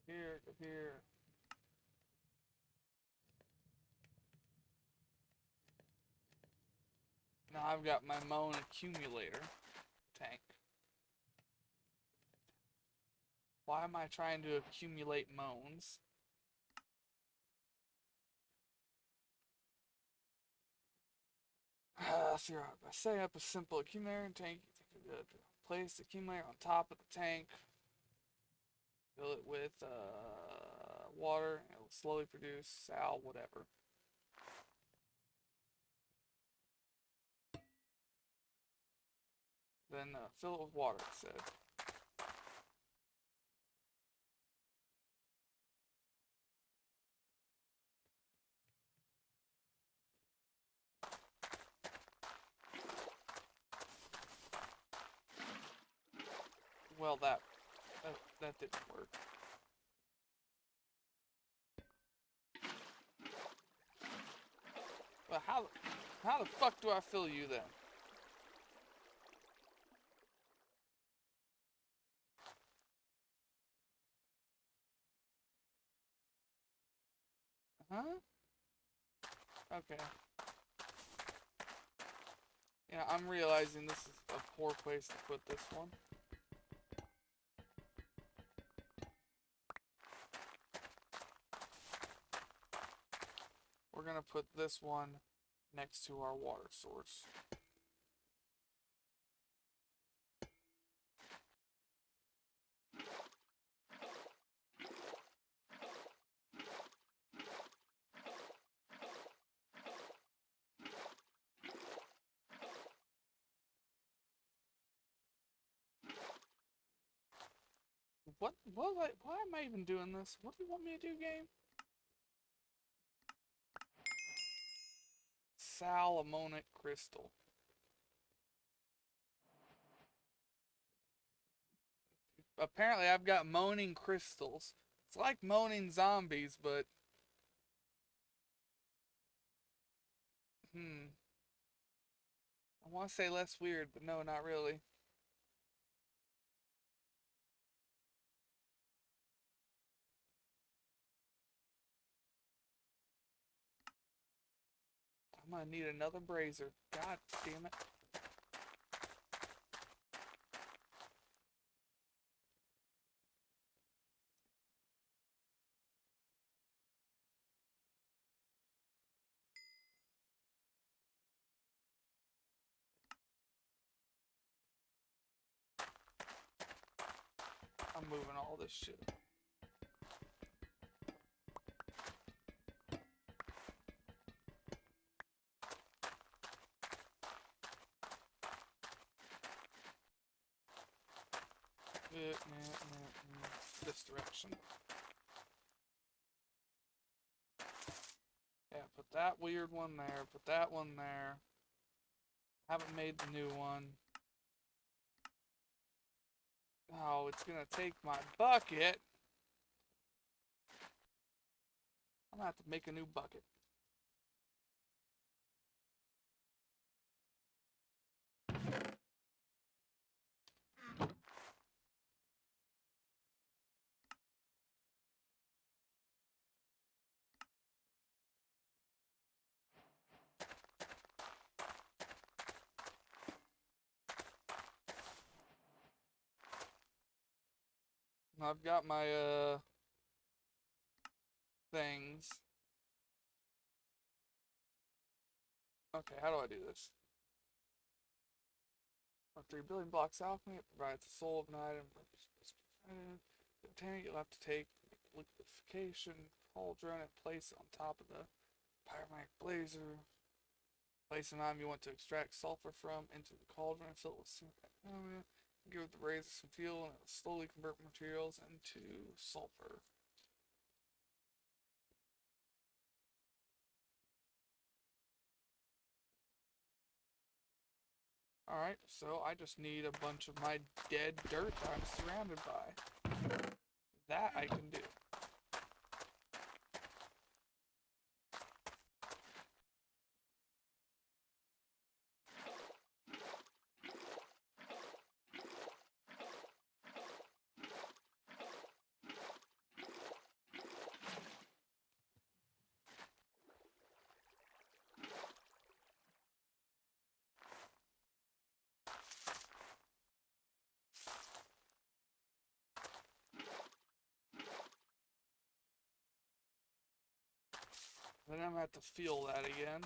Go here, go here. Now I've got my moan accumulator tank. Why am I trying to accumulate moans? Set up a simple accumulator tank. You think place the accumulator on top of the tank. Fill it with water. It will slowly produce sal, whatever. Then fill it with water, it said. Well, that didn't work. Well, how the fuck do I fill you then? Huh? Okay. Yeah, I'm realizing this is a poor place to put this one. We're gonna put this one next to our water source. Why am I even doing this? What do you want me to do, game? Salamonic crystal. Apparently I've got moaning crystals. It's like moaning zombies, but I want to say less weird, but no, not really. I'm gonna need another brazier. God damn it. I'm moving all this shit. This direction. Yeah, put that weird one there. Put that one there. Haven't made the new one. Oh, it's gonna take my bucket. I'm gonna have to make a new bucket. I've got my things. Okay, how do I do this? 3 billion blocks alchemy, it provides the soul of an item. Obtaining, you'll have to take liquefaction cauldron and place it on top of the pyromanic blazer. Place an item you want to extract sulfur from into the cauldron and fill it with give it the razor some fuel and it will slowly convert materials into sulfur. Alright, so I just need a bunch of my dead dirt that I'm surrounded by. That I can do. Then I'm gonna have to feel that again.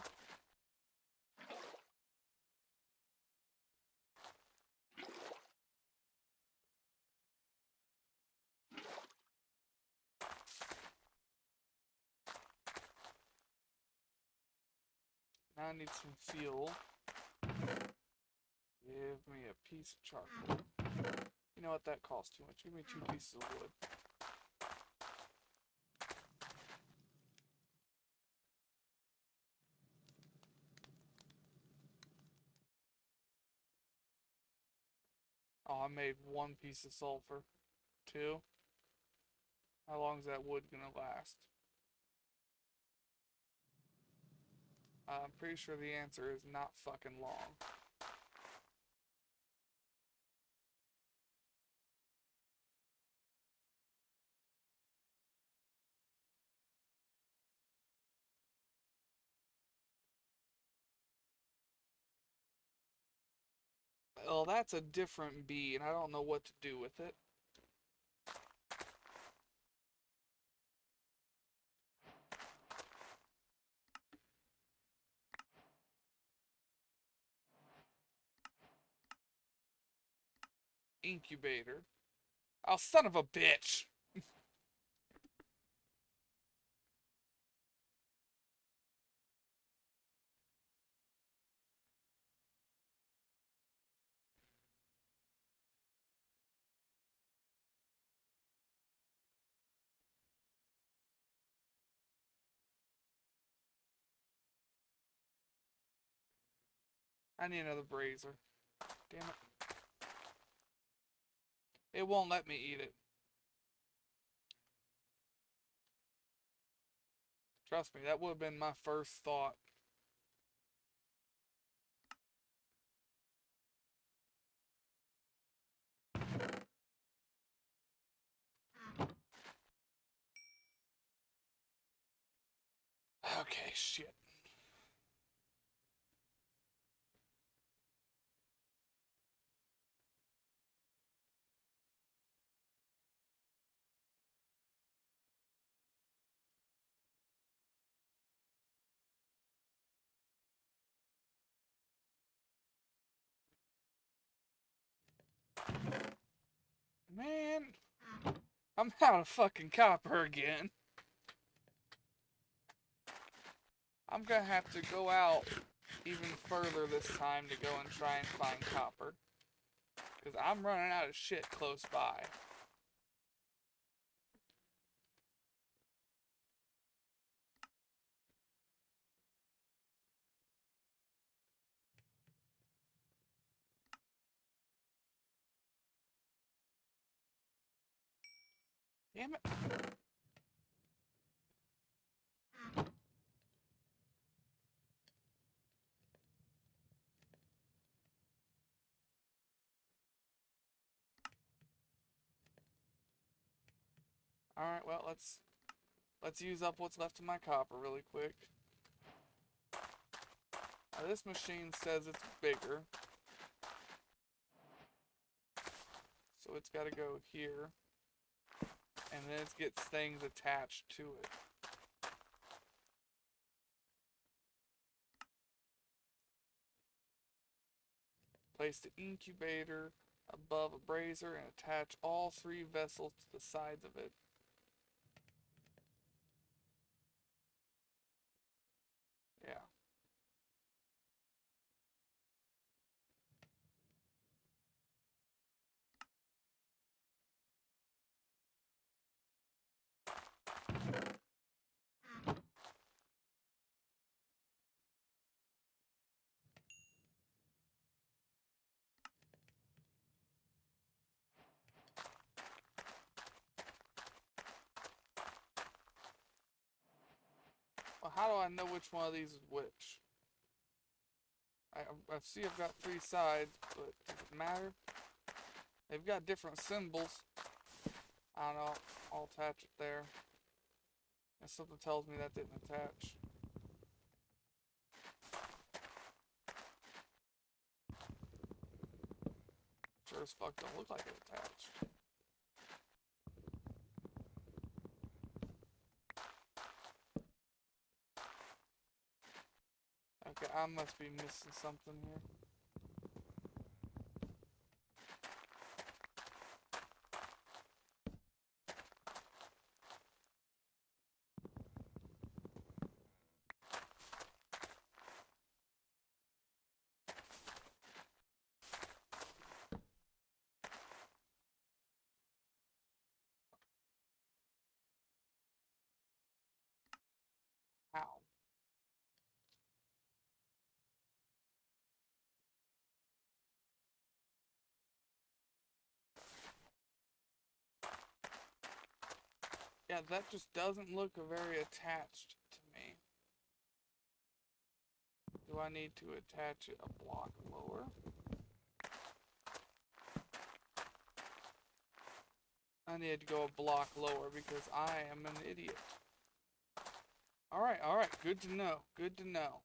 Now I need some fuel. Give me a piece of charcoal. You know what, that costs too much. Give me 2 pieces of wood. Oh, I made 1 piece of sulfur. 2. How long is that wood gonna last? I'm pretty sure the answer is not fucking long. Well, that's a different bee, and I don't know what to do with it. Incubator. Oh, son of a bitch! I need another brazier. Damn it. It won't let me eat it. Trust me, that would have been my first thought. Okay, shit. Man. I'm out of fucking copper again. I'm gonna have to go out even further this time to go and try and find copper. Because I'm running out of shit close by. Damn it. Alright, well, let's use up what's left of my copper really quick. Now, this machine says it's bigger. So it's got to go here. And then it gets things attached to it. Place the incubator above a brazier and attach all 3 vessels to the sides of it. Yeah. Well, how do I know which one of these is which? I see I've got 3 sides, but does it matter? They've got different symbols. I don't know. I'll attach it there. And something tells me that didn't attach. Sure as fuck don't look like it attached. Okay, I must be missing something here. How? Yeah, that just doesn't look very attached to me. Do I need to attach it a block lower? I need to go a block lower because I am an idiot. Alright, good to know, good to know.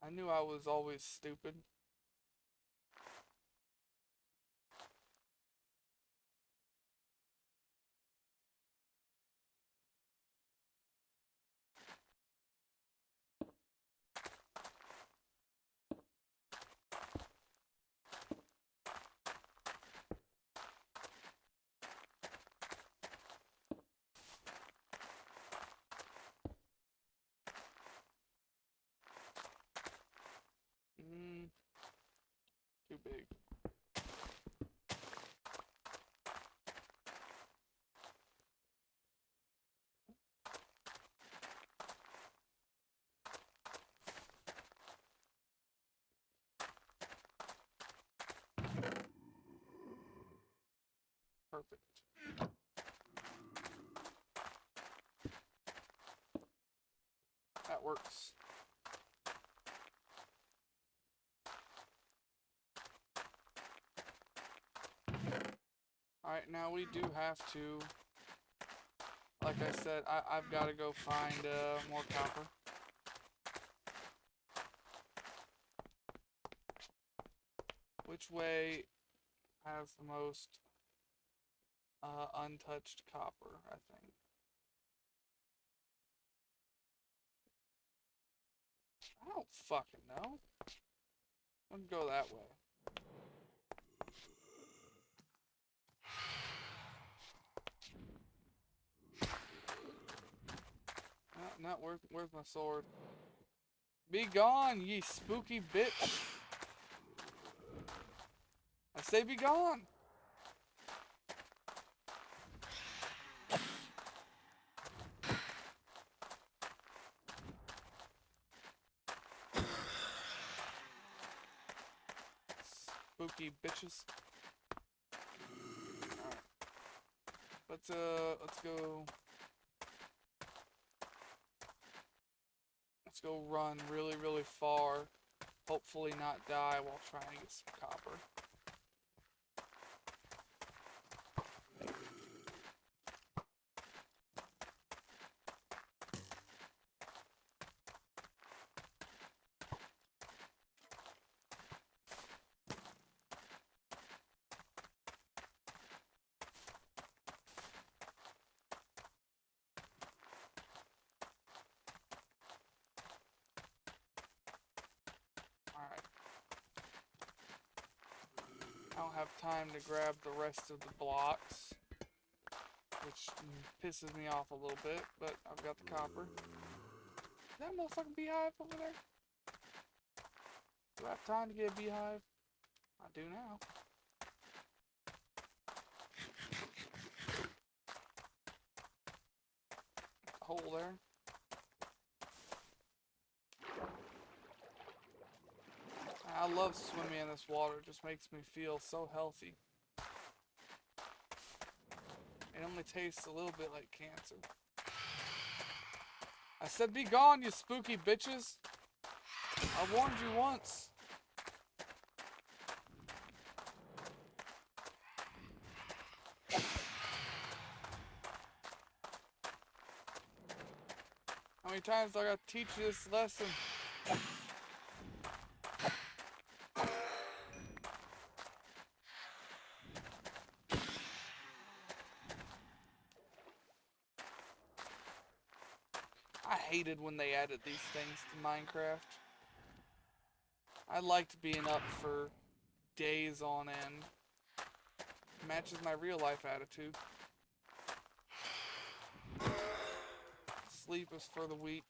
I knew I was always stupid. Too big. Perfect. That works. Alright, now we do have to, like I said, I've got to go find more copper. Which way has the most untouched copper, I think? I don't fucking know. Let's go that way. No, where's my sword? Be gone, ye spooky bitch. I say be gone. Spooky bitches. Alright. Let's go. Let's go run really, really far. Hopefully not die while trying to get some copper. Alright. I don't have time to grab the rest of the blocks, which pisses me off a little bit, but I've got the copper. Is that motherfucking beehive over there? Do I have time to get a beehive? I do now. Hole there. I love swimming in this water. It just makes me feel so healthy. It only tastes a little bit like cancer. I said be gone, you spooky bitches. I warned you once. How many times do I gotta teach you this lesson? I hated when they added these things to Minecraft. I liked being up for days on end. Matches my real life attitude. Sleep is for the weak.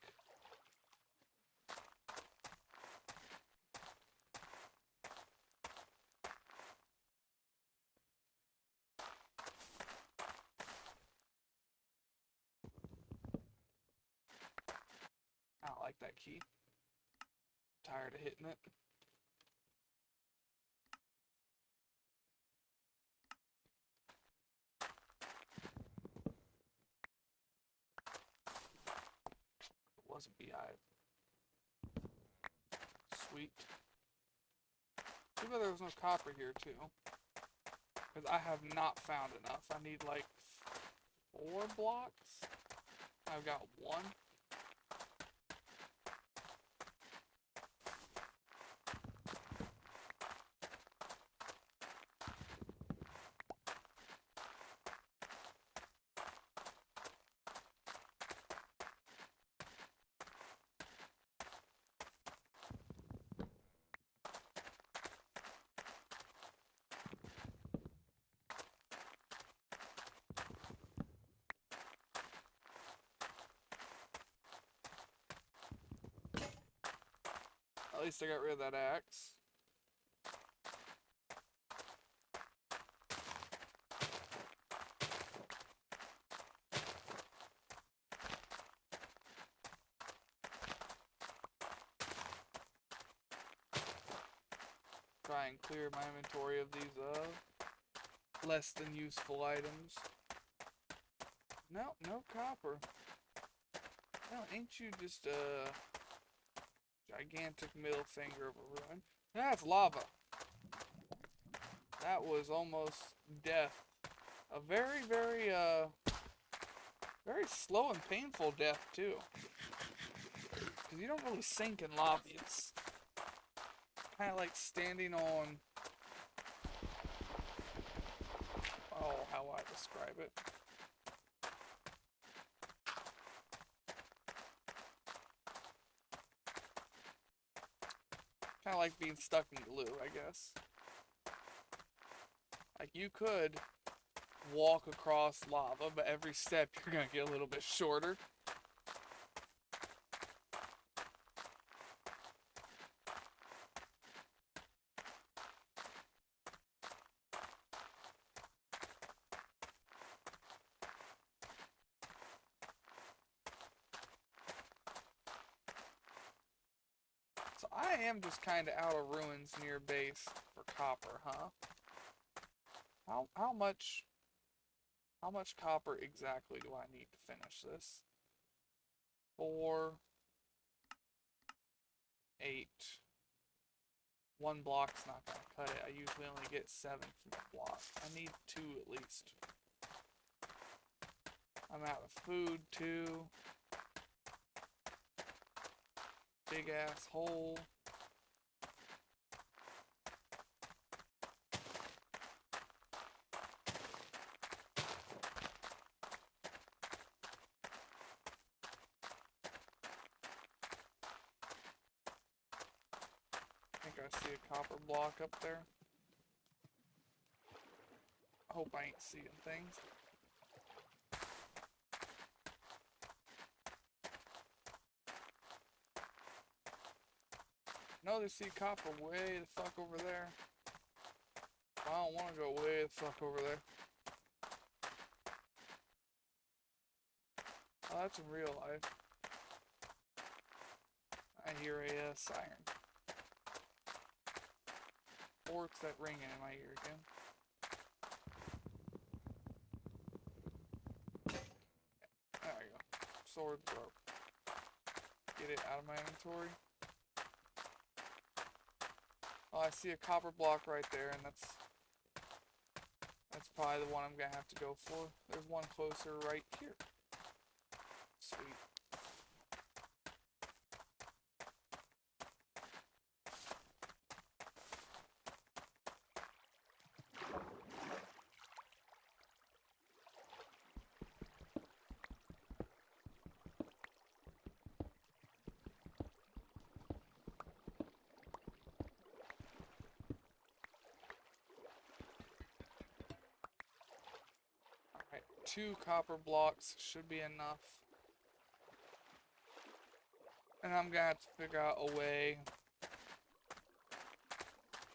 I don't like that key. I'm tired of hitting it. It was a beehive. Sweet. Too bad there was no copper here too. Because I have not found enough. I need like 4 blocks. I've got 1. At least I got rid of that axe. Try and clear my inventory of these less than useful items. No, no copper. No, ain't you just a gigantic middle finger of a ruin? That's lava. That was almost death. A very, very, very slow and painful death, too. Because you don't really sink in lava. It's kind of like standing on... Oh, how would I describe it? Kind of like being stuck in glue, I guess. Like, you could walk across lava, but every step you're gonna get a little bit shorter. I am just kind of out of ruins near base for copper, huh? How much copper exactly do I need to finish this? 4, 8. One block's not gonna cut it. I usually only get 7 from a block. I need 2 at least. I'm out of food too. Big ass hole. I think I see a copper block up there. I hope I ain't seeing things. No, they see copper way the fuck over there. I don't want to go way the fuck over there. Oh, that's in real life. I hear a siren. Or it's that ringing in my ear again. There we go. Sword broke. Get it out of my inventory. Oh, I see a copper block right there, and that's probably the one I'm gonna have to go for. There's one closer right here. Sweet. Alright, 2 copper blocks should be enough. And I'm gonna have to figure out a way.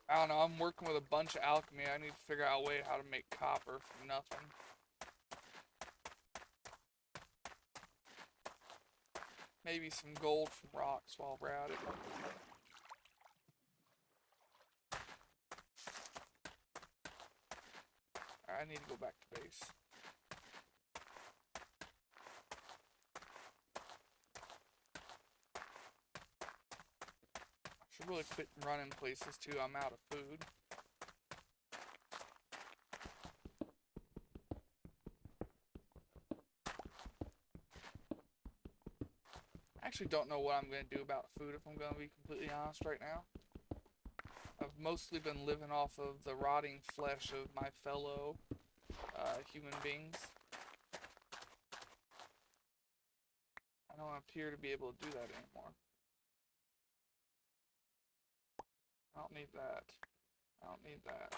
I don't know, I'm working with a bunch of alchemy. I need to figure out a way how to make copper from nothing. Maybe some gold from rocks while we're at it. I need to go back to base. I should really quit running places too. I'm out of food. I actually don't know what I'm going to do about food, if I'm going to be completely honest right now. I've mostly been living off of the rotting flesh of my fellow human beings. I don't appear to be able to do that anymore. I don't need that. I don't need that.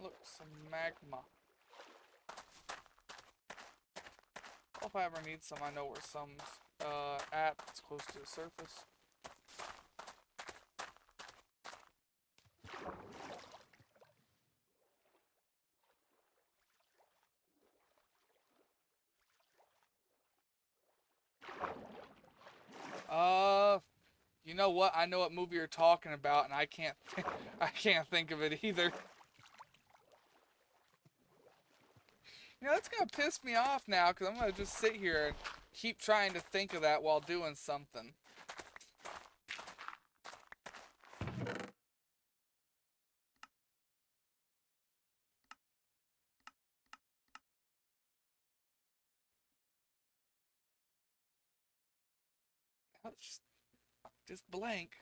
Look, some magma. Well, if I ever need some, I know where some's at. It's close to the surface. You know what? I know what movie you're talking about, and I can't think of it either. You know, that's gonna piss me off now, because I'm gonna just sit here and keep trying to think of that while doing something. It's just blank.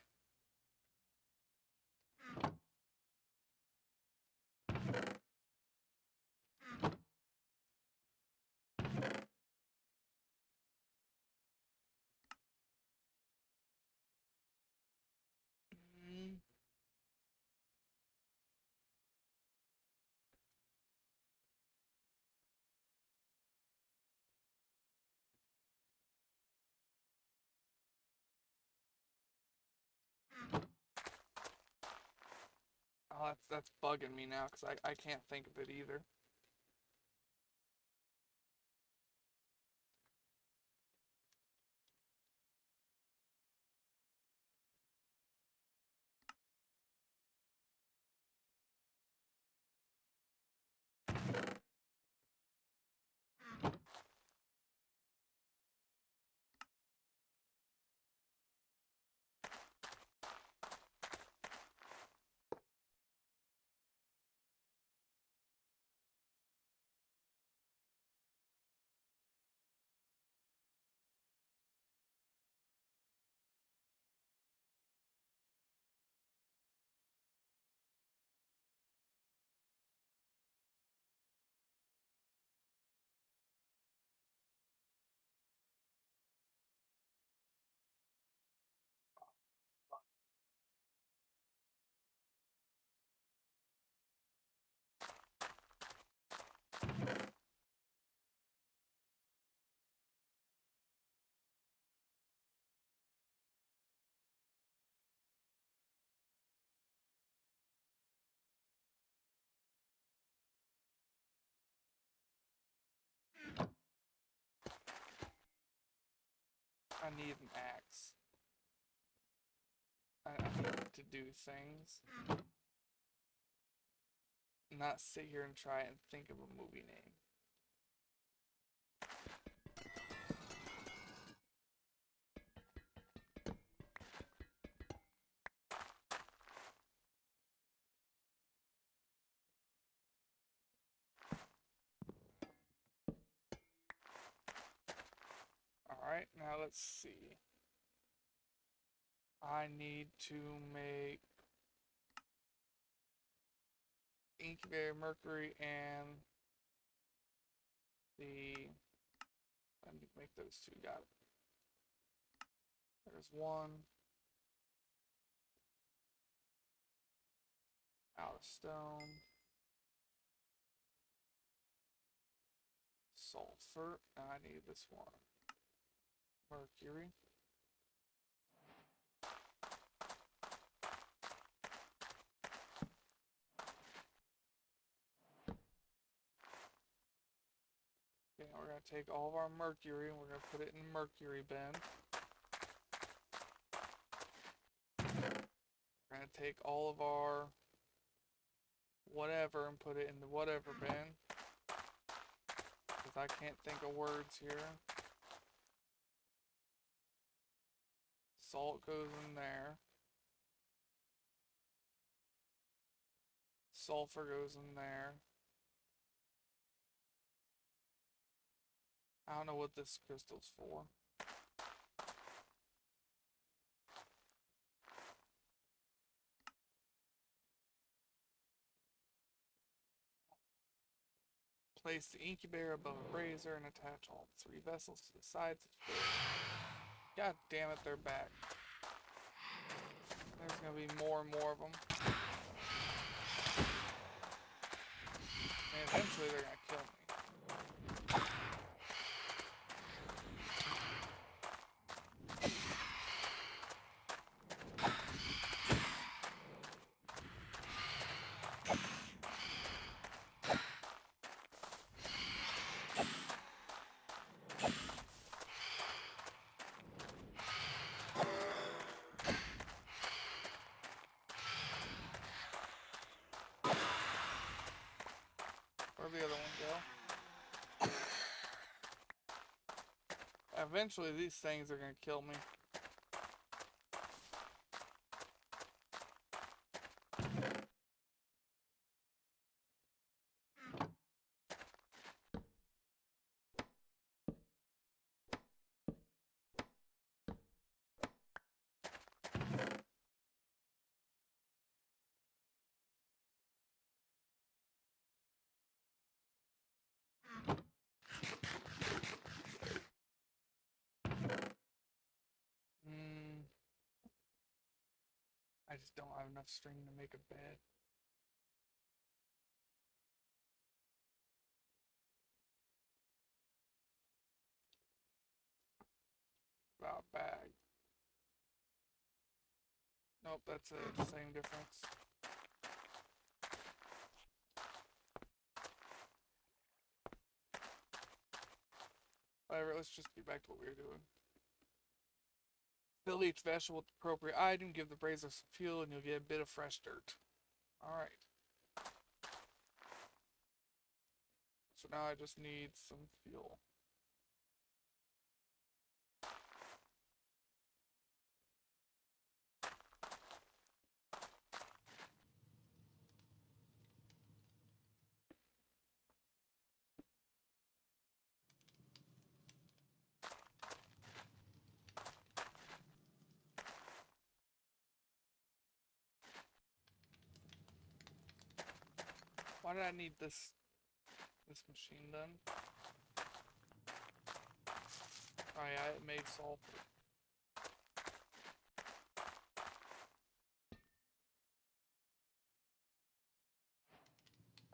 Mm. Oh, that's bugging me now because I can't think of it either. I need an axe. I need to do things. Not sit here and try and think of a movie name. Alright, now let's see. I need to make incubator mercury and the... I need to make those two. Got it. There's one. Out of stone. Sulfur. And I need this one. Mercury. Okay, now we're going to take all of our mercury and we're going to put it in the mercury bin. We're going to take all of our whatever and put it in the whatever bin. Because I can't think of words here. Salt goes in there. Sulfur goes in there. I don't know what this crystal's for. Place the incubator above a brazier and attach all three vessels to the sides. God damn it, they're back. There's gonna be more and more of them. And eventually they're gonna kill me. Where'd the other one go? Eventually these things are gonna kill me. I just don't have enough string to make a bed. About a bag. Nope, that's it. Same difference. Whatever, let's just get back to what we were doing. Fill each vegetable with the appropriate item, give the brazier some fuel, and you'll get a bit of fresh dirt. Alright. So now I just need some fuel. Why did I need this machine done? Oh yeah, it made sulfur.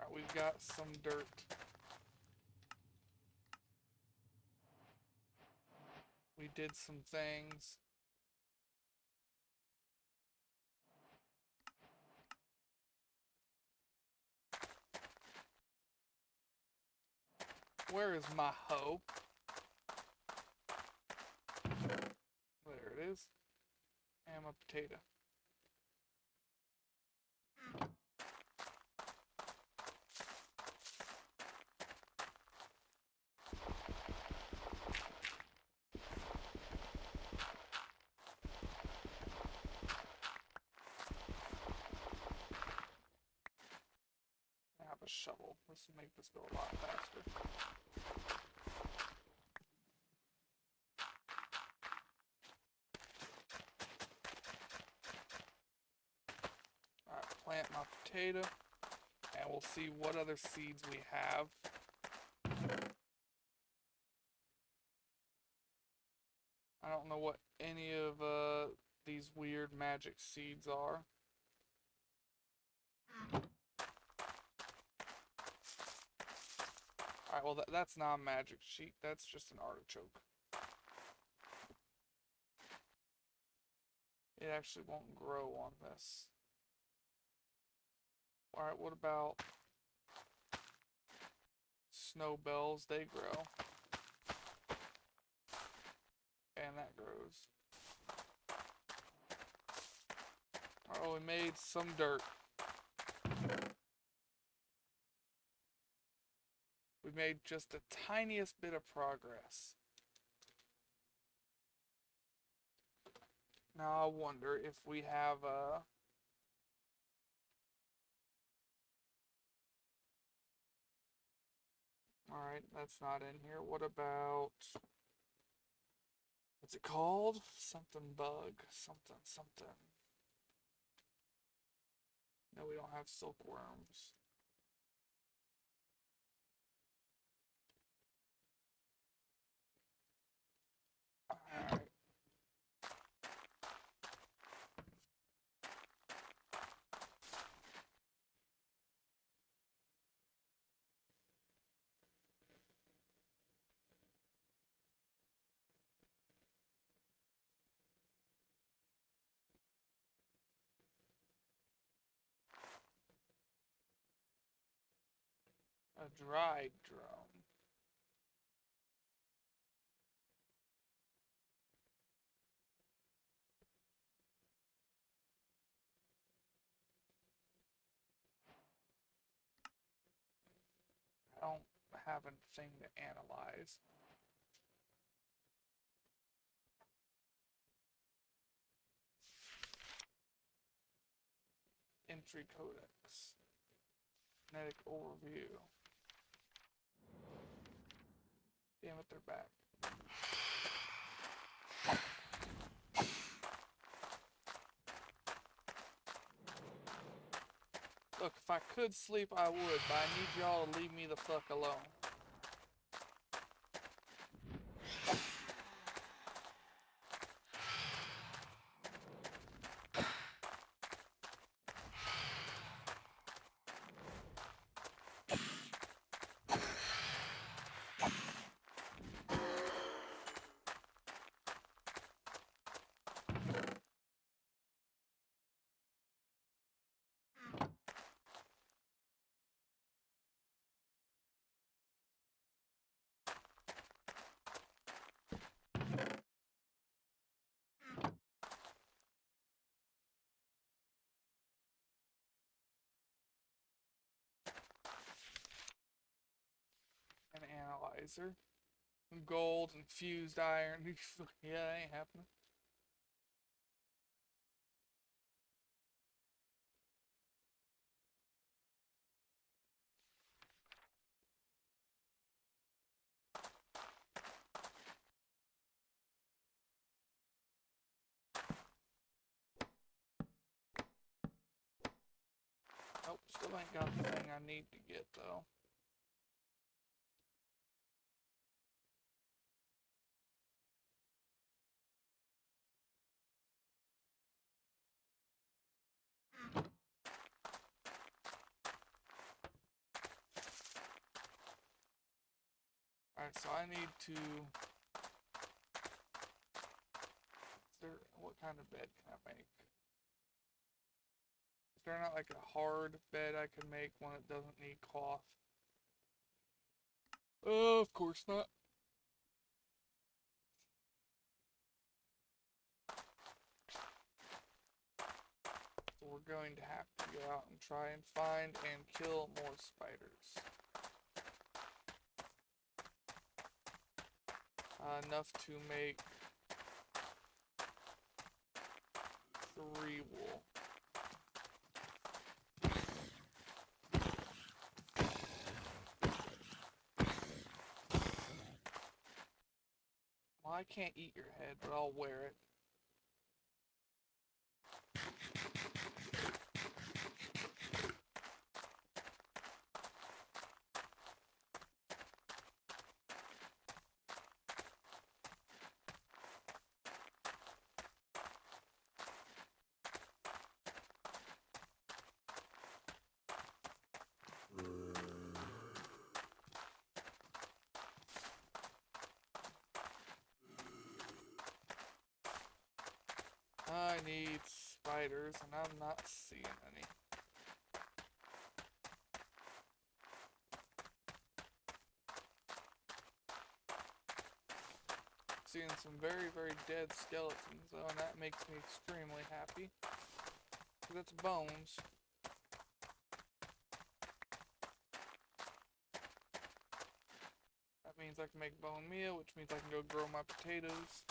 Alright, we've got some dirt. We did some things. Where is my hoe? There it is. And my potato. I have a shovel. This will make this go a lot faster. Alright, plant my potato. And we'll see what other seeds we have. I don't know what any of these weird magic seeds are. Alright, well that's not a magic sheet. That's just an artichoke. It actually won't grow on this. Alright, what about snow bells? They grow. And that grows. Oh, we made some dirt. We made just the tiniest bit of progress. Now I wonder if we have a... Alright, that's not in here. What about... What's it called? Something bug. Something. No, we don't have silkworms. Alright. A dried drone. I don't have anything to analyze. Entry codex. Genetic overview. Damn it, they're back. Look, if I could sleep, I would, but I need y'all to leave me the fuck alone. fertilizer. Gold and fused iron. Yeah, that ain't happening. Nope, still ain't got the thing I need to get though. Alright, so I need to. What kind of bed can I make? Is there not like a hard bed I can make, one that doesn't need cloth? Oh, of course not. So we're going to have to go out and try and find and kill more spiders. Enough to make 3 wool. Well, I can't eat your head, but I'll wear it. I need spiders, and I'm not seeing any. Seeing some very, very dead skeletons, though, and that makes me extremely happy. Because it's bones. That means I can make bone meal, which means I can go grow my potatoes.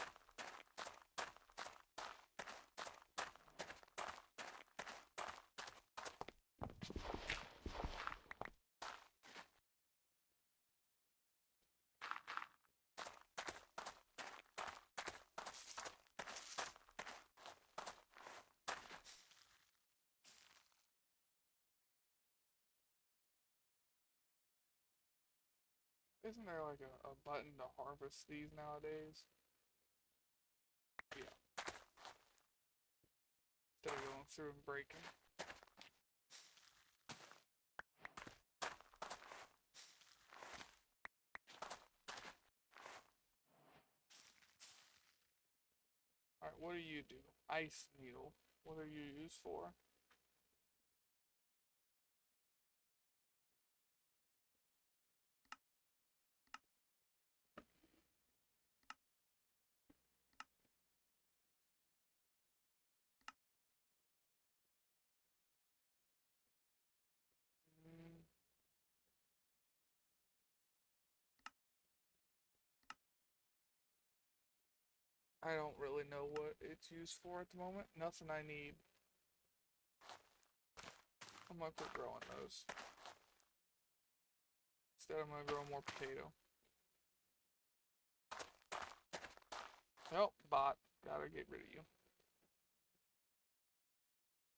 Isn't there like a button to harvest these nowadays? Yeah. Instead of going through and breaking. Alright, what do you do? Ice needle. What are you used for? Mm, I don't really know what it's used for at the moment. Nothing I need. I'm gonna quit growing those. Instead, I'm gonna grow more potato. Nope, bot. Gotta get rid of you.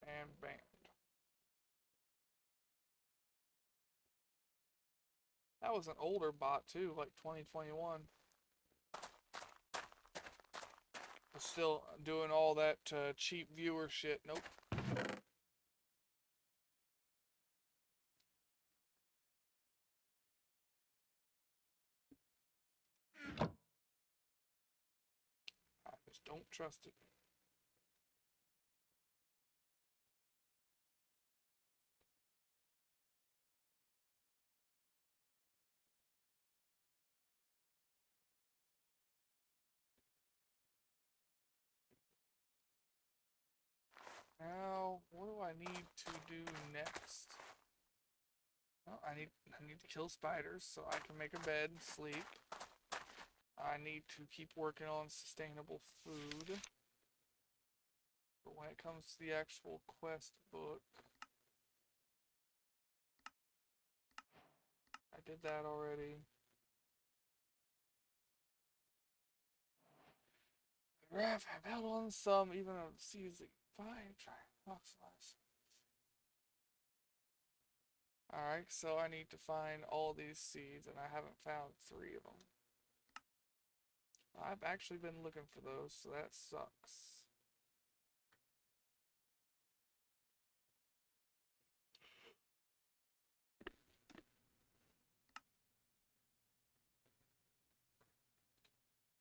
And banned. That was an older bot too, like 2021. Was still doing all that cheap viewer shit. Nope. I just don't trust it. Now, what do I need to do next? Well, I need to kill spiders so I can make a bed and sleep. I need to keep working on sustainable food. But when it comes to the actual quest book, I did that already. I've held on some, even though the seeds that you find, try to oxidize. Alright, so I need to find all these seeds, and I haven't found 3 of them. I've actually been looking for those, so that sucks.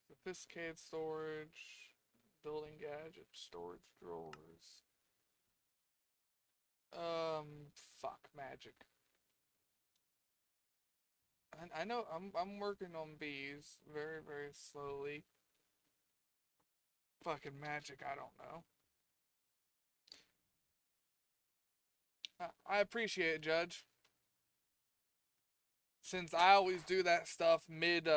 Sophisticated storage, building gadgets, storage drawers. Fuck magic. I know I'm working on bees very, very slowly. Fucking magic, I don't know. I appreciate it, Judge. Since I always do that stuff mid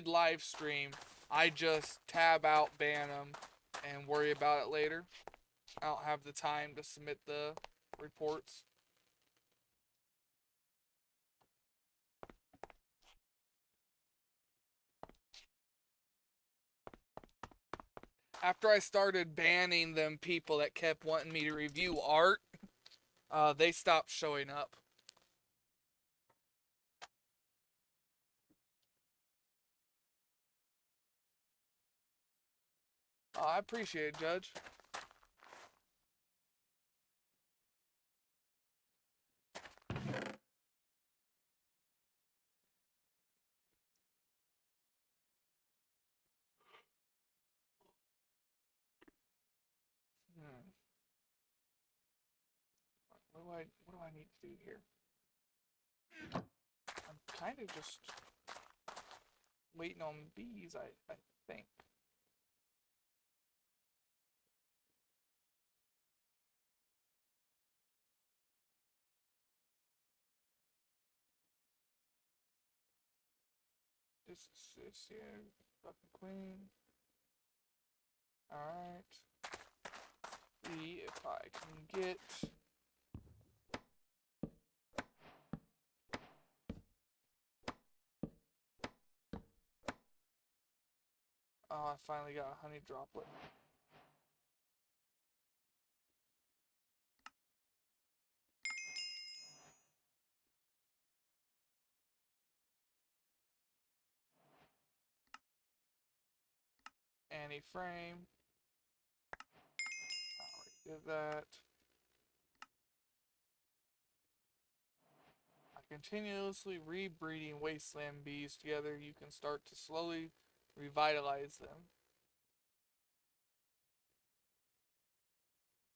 live stream, I just tab out, ban them, and worry about it later. I don't have the time to submit the reports. After I started banning them people that kept wanting me to review art, they stopped showing up. I appreciate it, Judge. Hmm. What do I need to do here? I'm kind of just waiting on bees, I think. This here, fucking queen. Alright. See if I can get... Oh, I finally got a honey droplet. Annie frame. I already did that. By continuously rebreeding wasteland bees together, you can start to slowly revitalize them.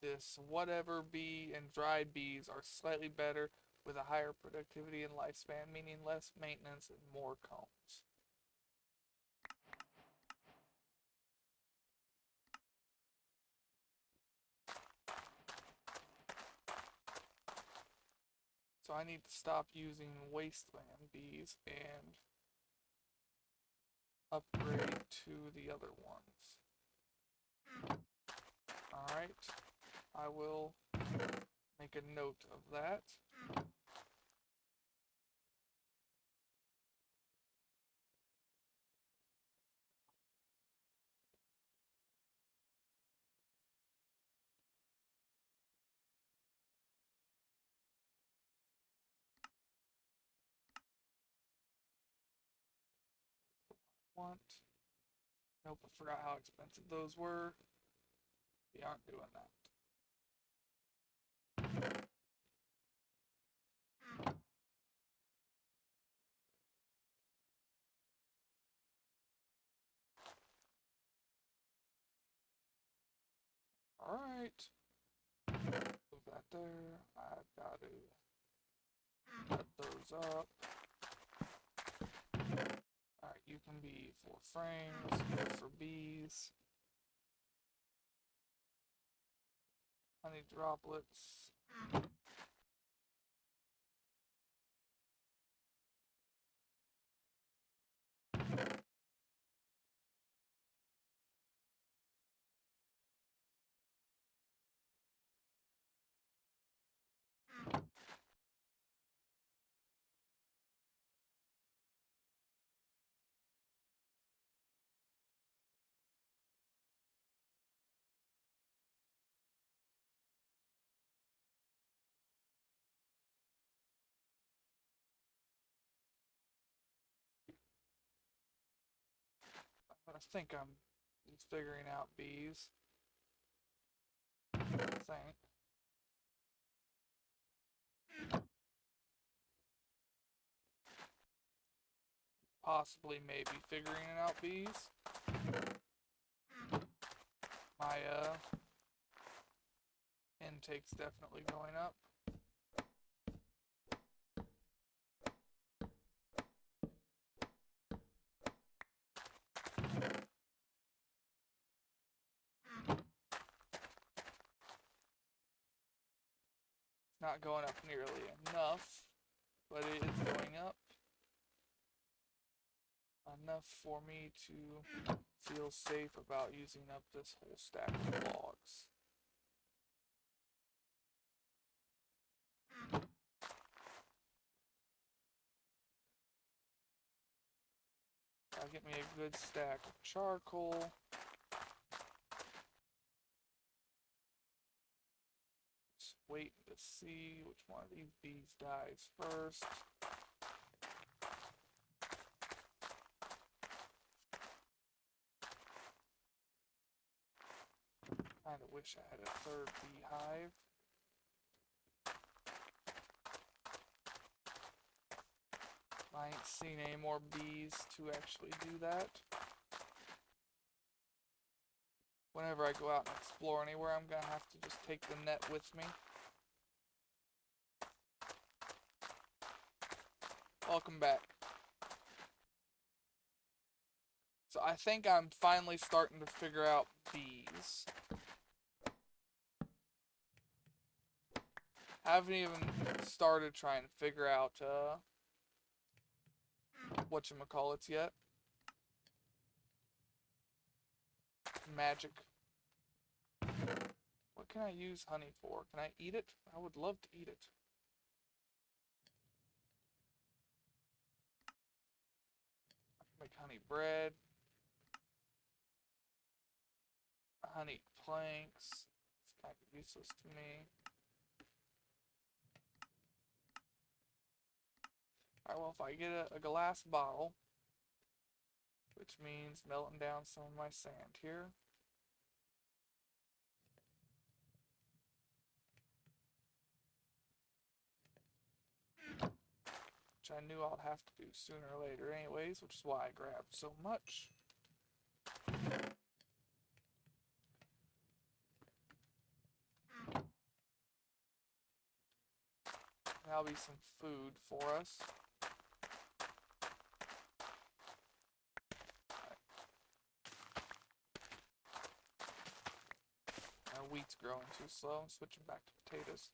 This whatever bee and dried bees are slightly better with a higher productivity and lifespan, meaning less maintenance and more combs. So I need to stop using wasteland bees and upgrade to the other ones. Alright, I will make a note of that. Want. Nope, I forgot how expensive those were. We aren't doing that. Alright. Move that there. I've got to cut those up. Alright, you can be for frames, good for bees. Honey droplets. I think I'm figuring out bees. I think. Possibly, maybe figuring it out bees. My intake's definitely going up. Not going up nearly enough, but it is going up enough for me to feel safe about using up this whole stack of logs. That'll get me a good stack of charcoal. Just waiting to see which one of these bees dies first. Kinda wish I had a third beehive. I ain't seen any more bees to actually do that. Whenever I go out and explore anywhere, I'm gonna have to just take the net with me. Welcome back. So I think I'm finally starting to figure out bees. I haven't even started trying to figure out whatchamacallits yet. Magic. What can I use honey for? Can I eat it? I would love to eat it. Make honey bread. Honey planks. It's kind of useless to me. Alright, well, if I get a glass bottle, which means melting down some of my sand here. Which I knew I'd have to do sooner or later anyways, which is why I grabbed so much. That'll be some food for us. Wheat's growing too slow. I'm switching back to potatoes.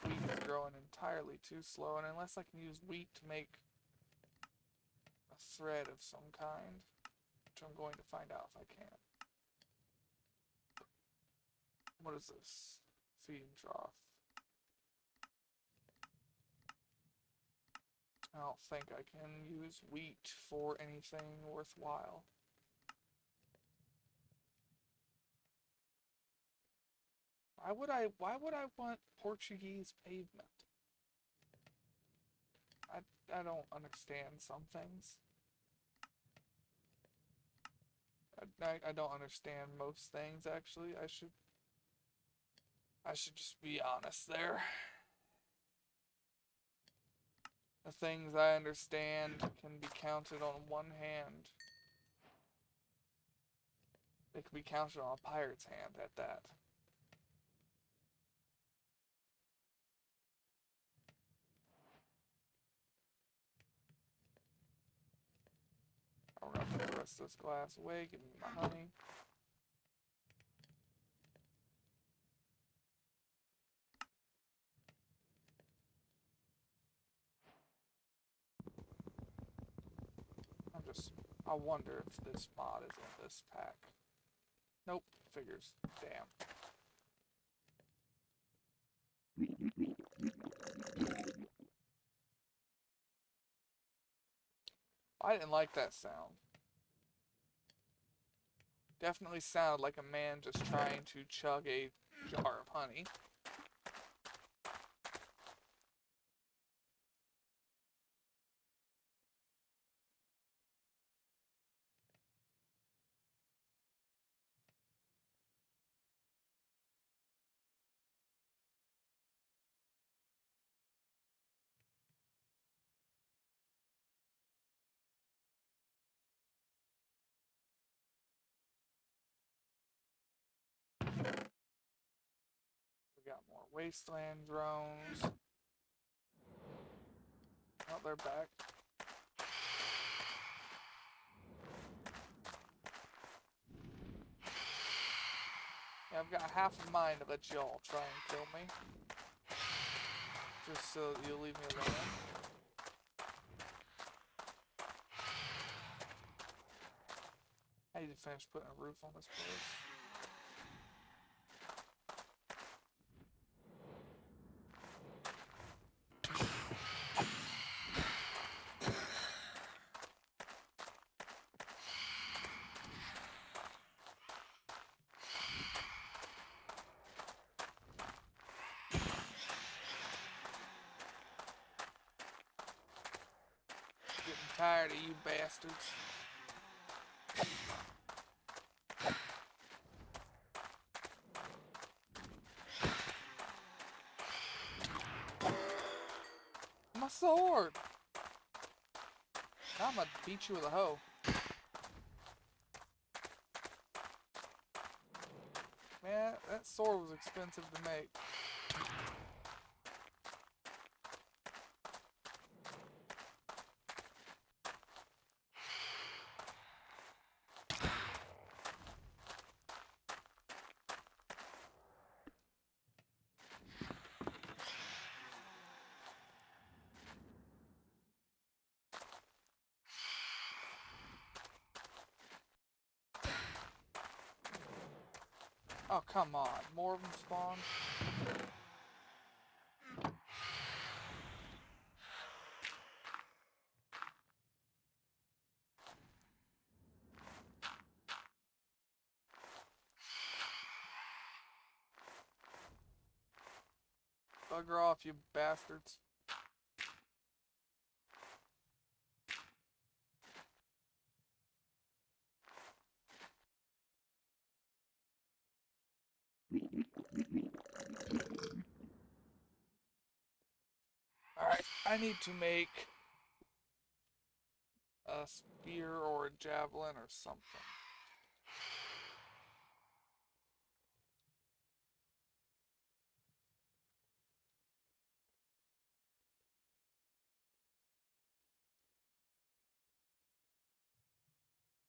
Wheat is growing entirely too slow, and unless I can use wheat to make a thread of some kind, which I'm going to find out if I can. What is this? Feeding trough. I don't think I can use wheat for anything worthwhile. Why would I want Portuguese pavement? I don't understand some things. I don't understand most things actually. I should just be honest there. The things I understand can be counted on one hand. They can be counted on a pirate's hand at that. I'm gonna put the rest of this glass away, give me my honey. I wonder if this mod is in this pack. Nope, figures. Damn. I didn't like that sound. Definitely sounded like a man just trying to chug a jar of honey. Wasteland drones. Oh, they're back. Yeah, I've got half a mind to let y'all try and kill me. Just so you'll leave me alone. I need to finish putting a roof on this place. Getting tired of you bastards. My sword! Now I'm gonna beat you with a hoe. Man, that sword was expensive to make. Oh, come on. More of them spawn? Bugger off, you bastards. Alright, I need to make a spear or a javelin or something.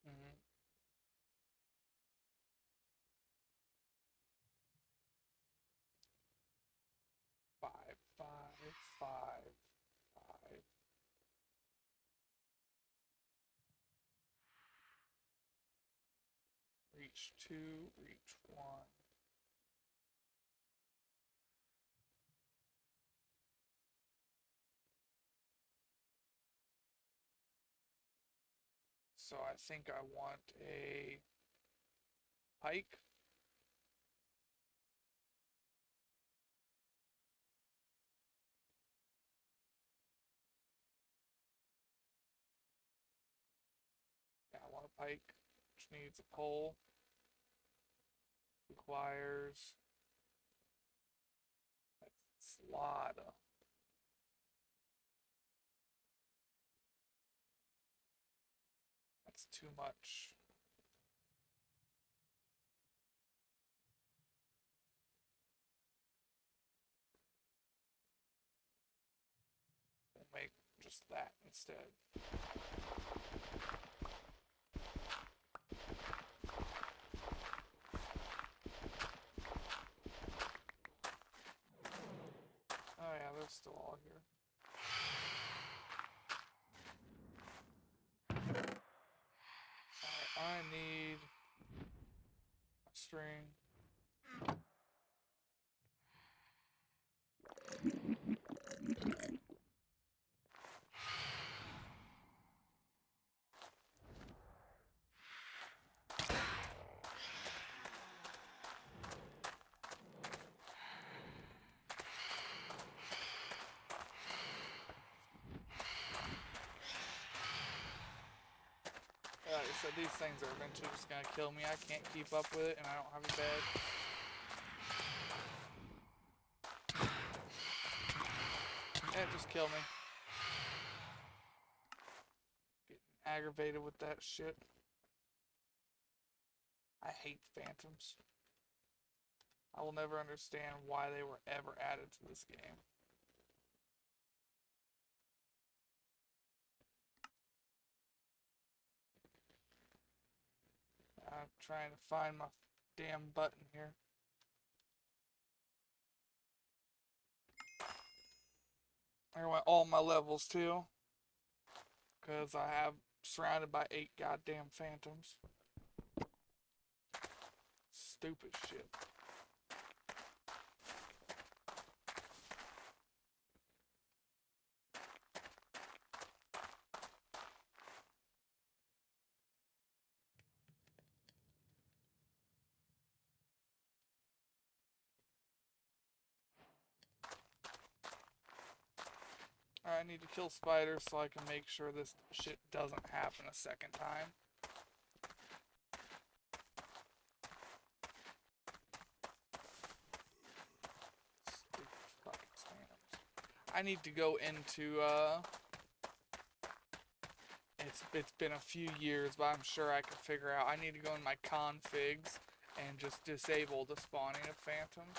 Mm-hmm. 5, 5, 5, 5. Reach 2, reach 1. So I think I want a pike. Yeah, I want a pike, which needs a pole. Requires a slot. That's too much. We'll make just that instead. Oh yeah, they're still all here. Alright, I need a string. So these things are eventually just gonna kill me. I can't keep up with it, and I don't have a bed. Yeah, just kill me. Getting aggravated with that shit. I hate phantoms. I will never understand why they were ever added to this game. I'm trying to find my damn button here. I went all my levels too, because I have surrounded by 8 goddamn phantoms. Stupid shit. I need to kill spiders so I can make sure this shit doesn't happen a second time. Stupid fucking spams. I need to go into, it's been a few years, but I'm sure I can figure out. I need to go in my configs and just disable the spawning of phantoms.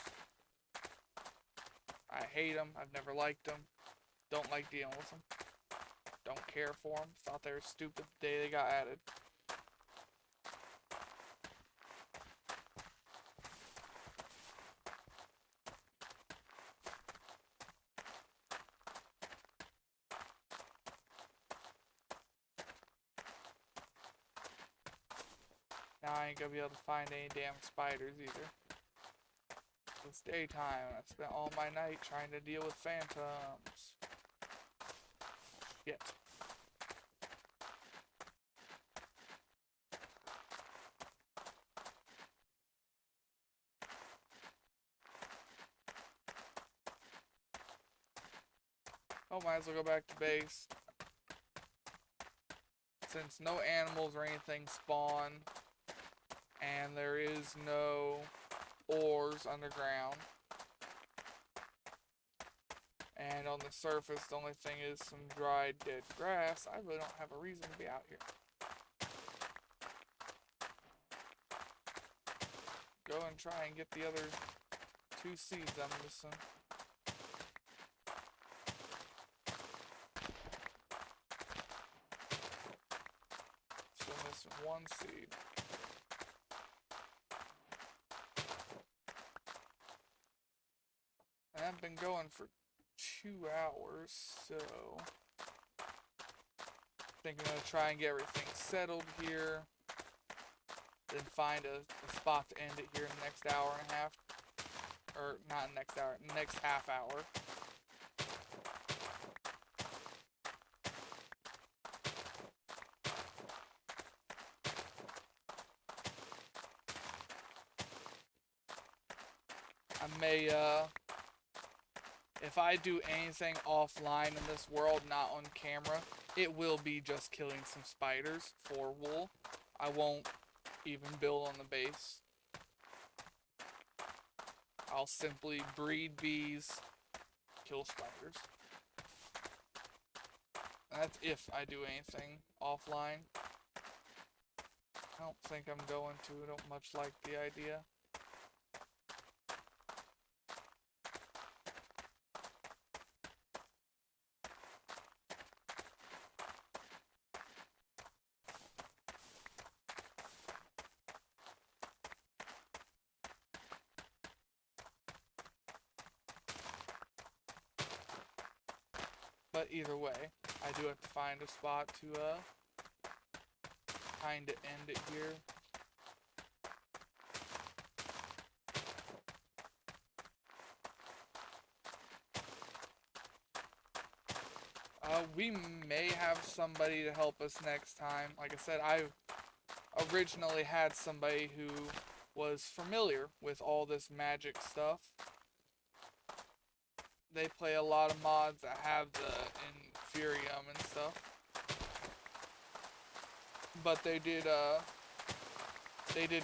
I hate them. I've never liked them. Don't like dealing with them. Don't care for them. Thought they were stupid the day they got added. Now I ain't gonna be able to find any damn spiders either. It's daytime and I spent all my night trying to deal with phantoms. Shit. Oh, might as well go back to base. Since no animals or anything spawn, and there is no ores underground, and on the surface the only thing is some dried dead grass, I really don't have a reason to be out here. Go and try and get the other 2 seeds I'm missing. Still missing 1 seed. And I've been going for 2 hours, so I think I'm gonna try and get everything settled here, then find a spot to end it here in the next hour and a half, or not next hour, next half hour. I may, if I do anything offline in this world, not on camera, it will be just killing some spiders for wool. I won't even build on the base. I'll simply breed bees, kill spiders. And that's if I do anything offline. I don't think I'm going to. I don't much like the idea. But either way, I do have to find a spot to kind of end it here. We may have somebody to help us next time. Like I said, I originally had somebody who was familiar with all this magic stuff. They play a lot of mods that have the Infurium and stuff. But they did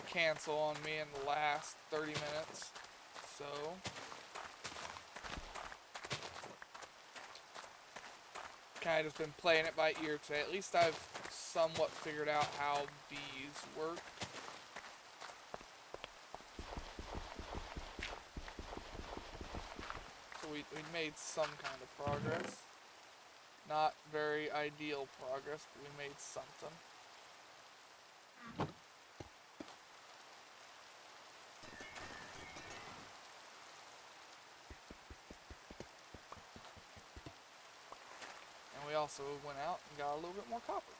cancel on me in the last 30 minutes. So kind of just been playing it by ear today. At least I've somewhat figured out how bees work. we made some kind of progress. Not very ideal progress, but we made something. And we also went out and got a little bit more copper.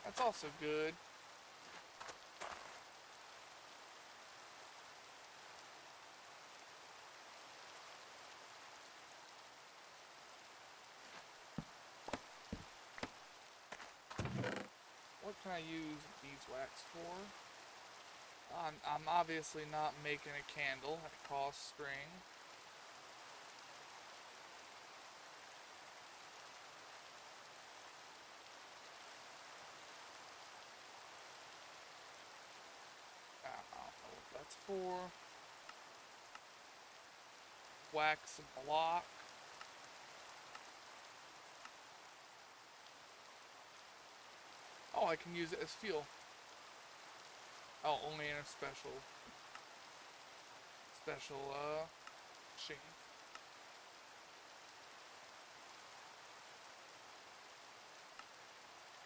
That's also good. What can I use beeswax for? I'm obviously not making a candle. That costs string. I don't know what that's for. Wax a block. Oh, I can use it as fuel. Oh, only in a special machine.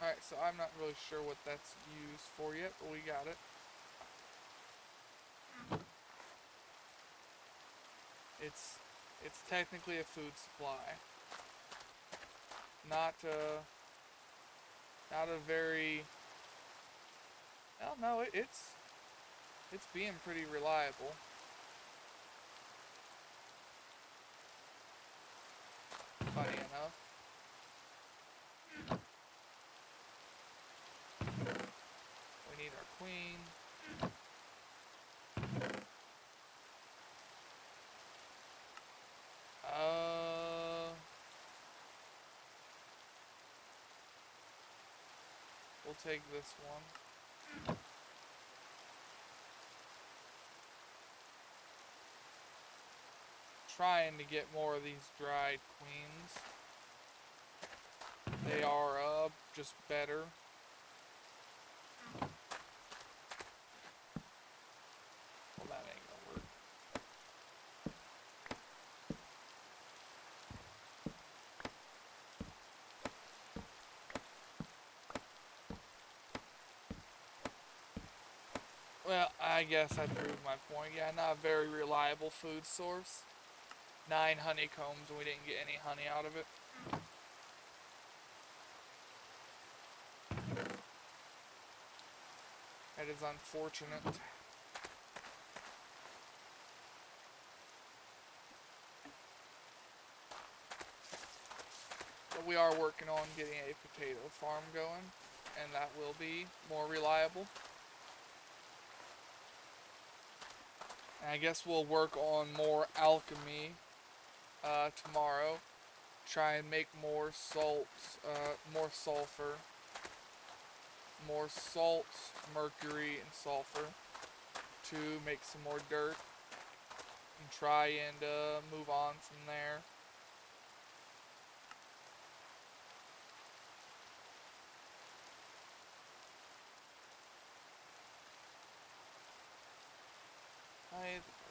Alright, so I'm not really sure what that's used for yet, but we got it. It's technically a food supply. Not a very, I don't know, it's being pretty reliable. Funny enough. We need our queen. We'll take this one. Trying to get more of these dried queens. They are just better. Well, that ain't gonna work. Well, I guess I proved my point. Yeah, not a very reliable food source. 9 honeycombs and we didn't get any honey out of it. That is unfortunate. But we are working on getting a potato farm going, and that will be more reliable. And I guess we'll work on more alchemy tomorrow. Try and make more salts, more sulfur. More salts, mercury, and sulfur to make some more dirt. And try and move on from there.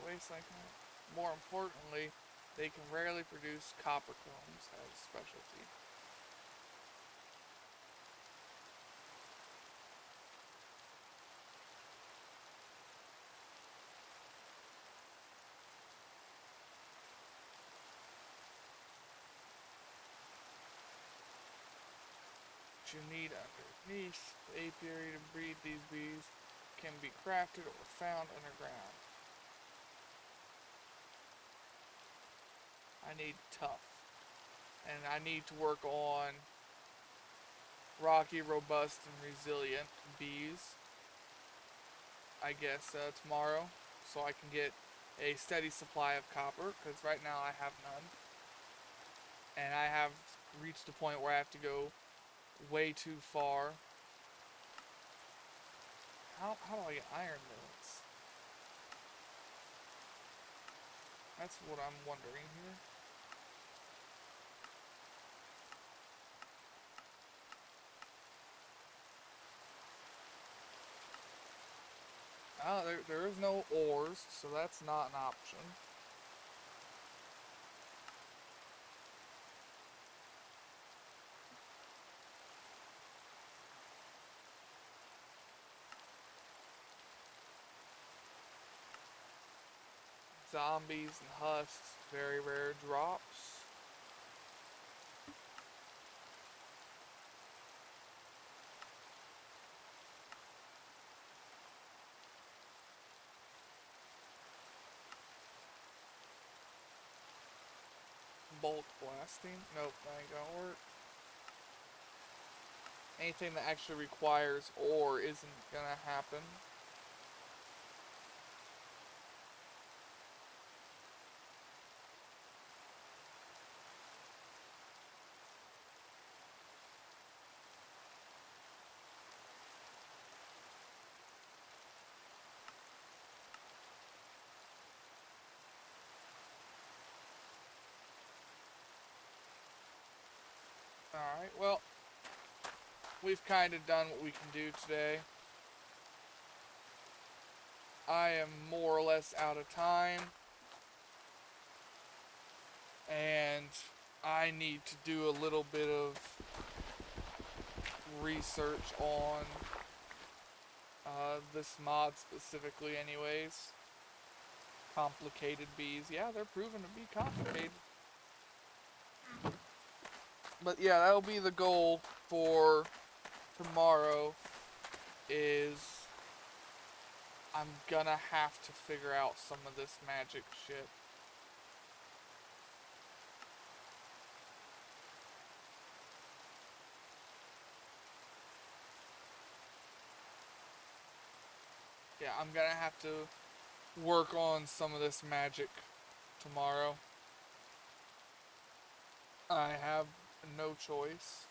Wasteland. More importantly, they can rarely produce copper combs as a specialty. What you need underneath the apiary to breed these bees can be crafted or found underground. I need tough. And I need to work on rocky, robust, and resilient bees. I guess tomorrow, so I can get a steady supply of copper, because right now I have none. And I have reached the point where I have to go way too far. How do I get iron millets? That's what I'm wondering here. There is no ores, so that's not an option. Zombies and husks, very rare drops. Bolt blasting, nope, that ain't gonna work. Anything that actually requires ore isn't gonna happen. Alright, well, we've kind of done what we can do today. I am more or less out of time. And I need to do a little bit of research on this mod specifically anyways. Complicated bees. Yeah, they're proven to be complicated. But yeah, that'll be the goal for tomorrow is I'm gonna have to figure out some of this magic shit. Yeah, I'm gonna have to work on some of this magic tomorrow. I have no choice.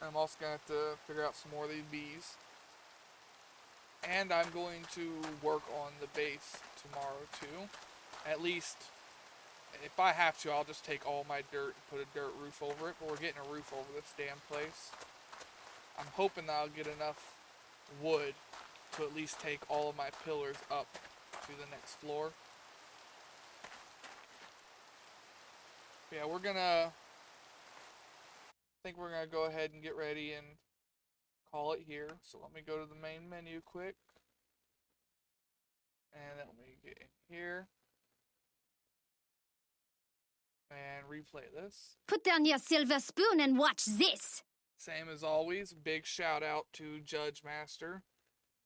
I'm also gonna have to figure out some more of these bees. And I'm going to work on the base tomorrow too. At least, if I have to, I'll just take all my dirt and put a dirt roof over it. But we're getting a roof over this damn place. I'm hoping that I'll get enough wood to at least take all of my pillars up to the next floor. Yeah, I think we're gonna go ahead and get ready and call it here. So let me go to the main menu quick. And then let me get in here. And replay this. Put down your silver spoon and watch this. Same as always, big shout out to Judge Master.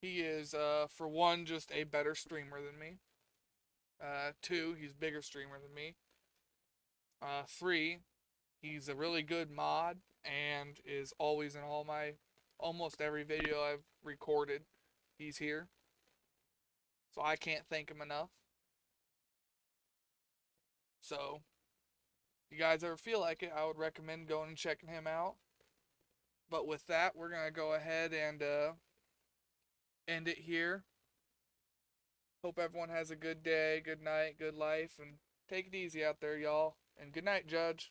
He is, for one, just a better streamer than me. Two, he's a bigger streamer than me. Three, he's a really good mod and is always in almost every video I've recorded. He's here. So I can't thank him enough. So, if you guys ever feel like it, I would recommend going and checking him out. But with that, we're going to go ahead and end it here. Hope everyone has a good day, good night, good life, and take it easy out there, y'all. And good night, Judge.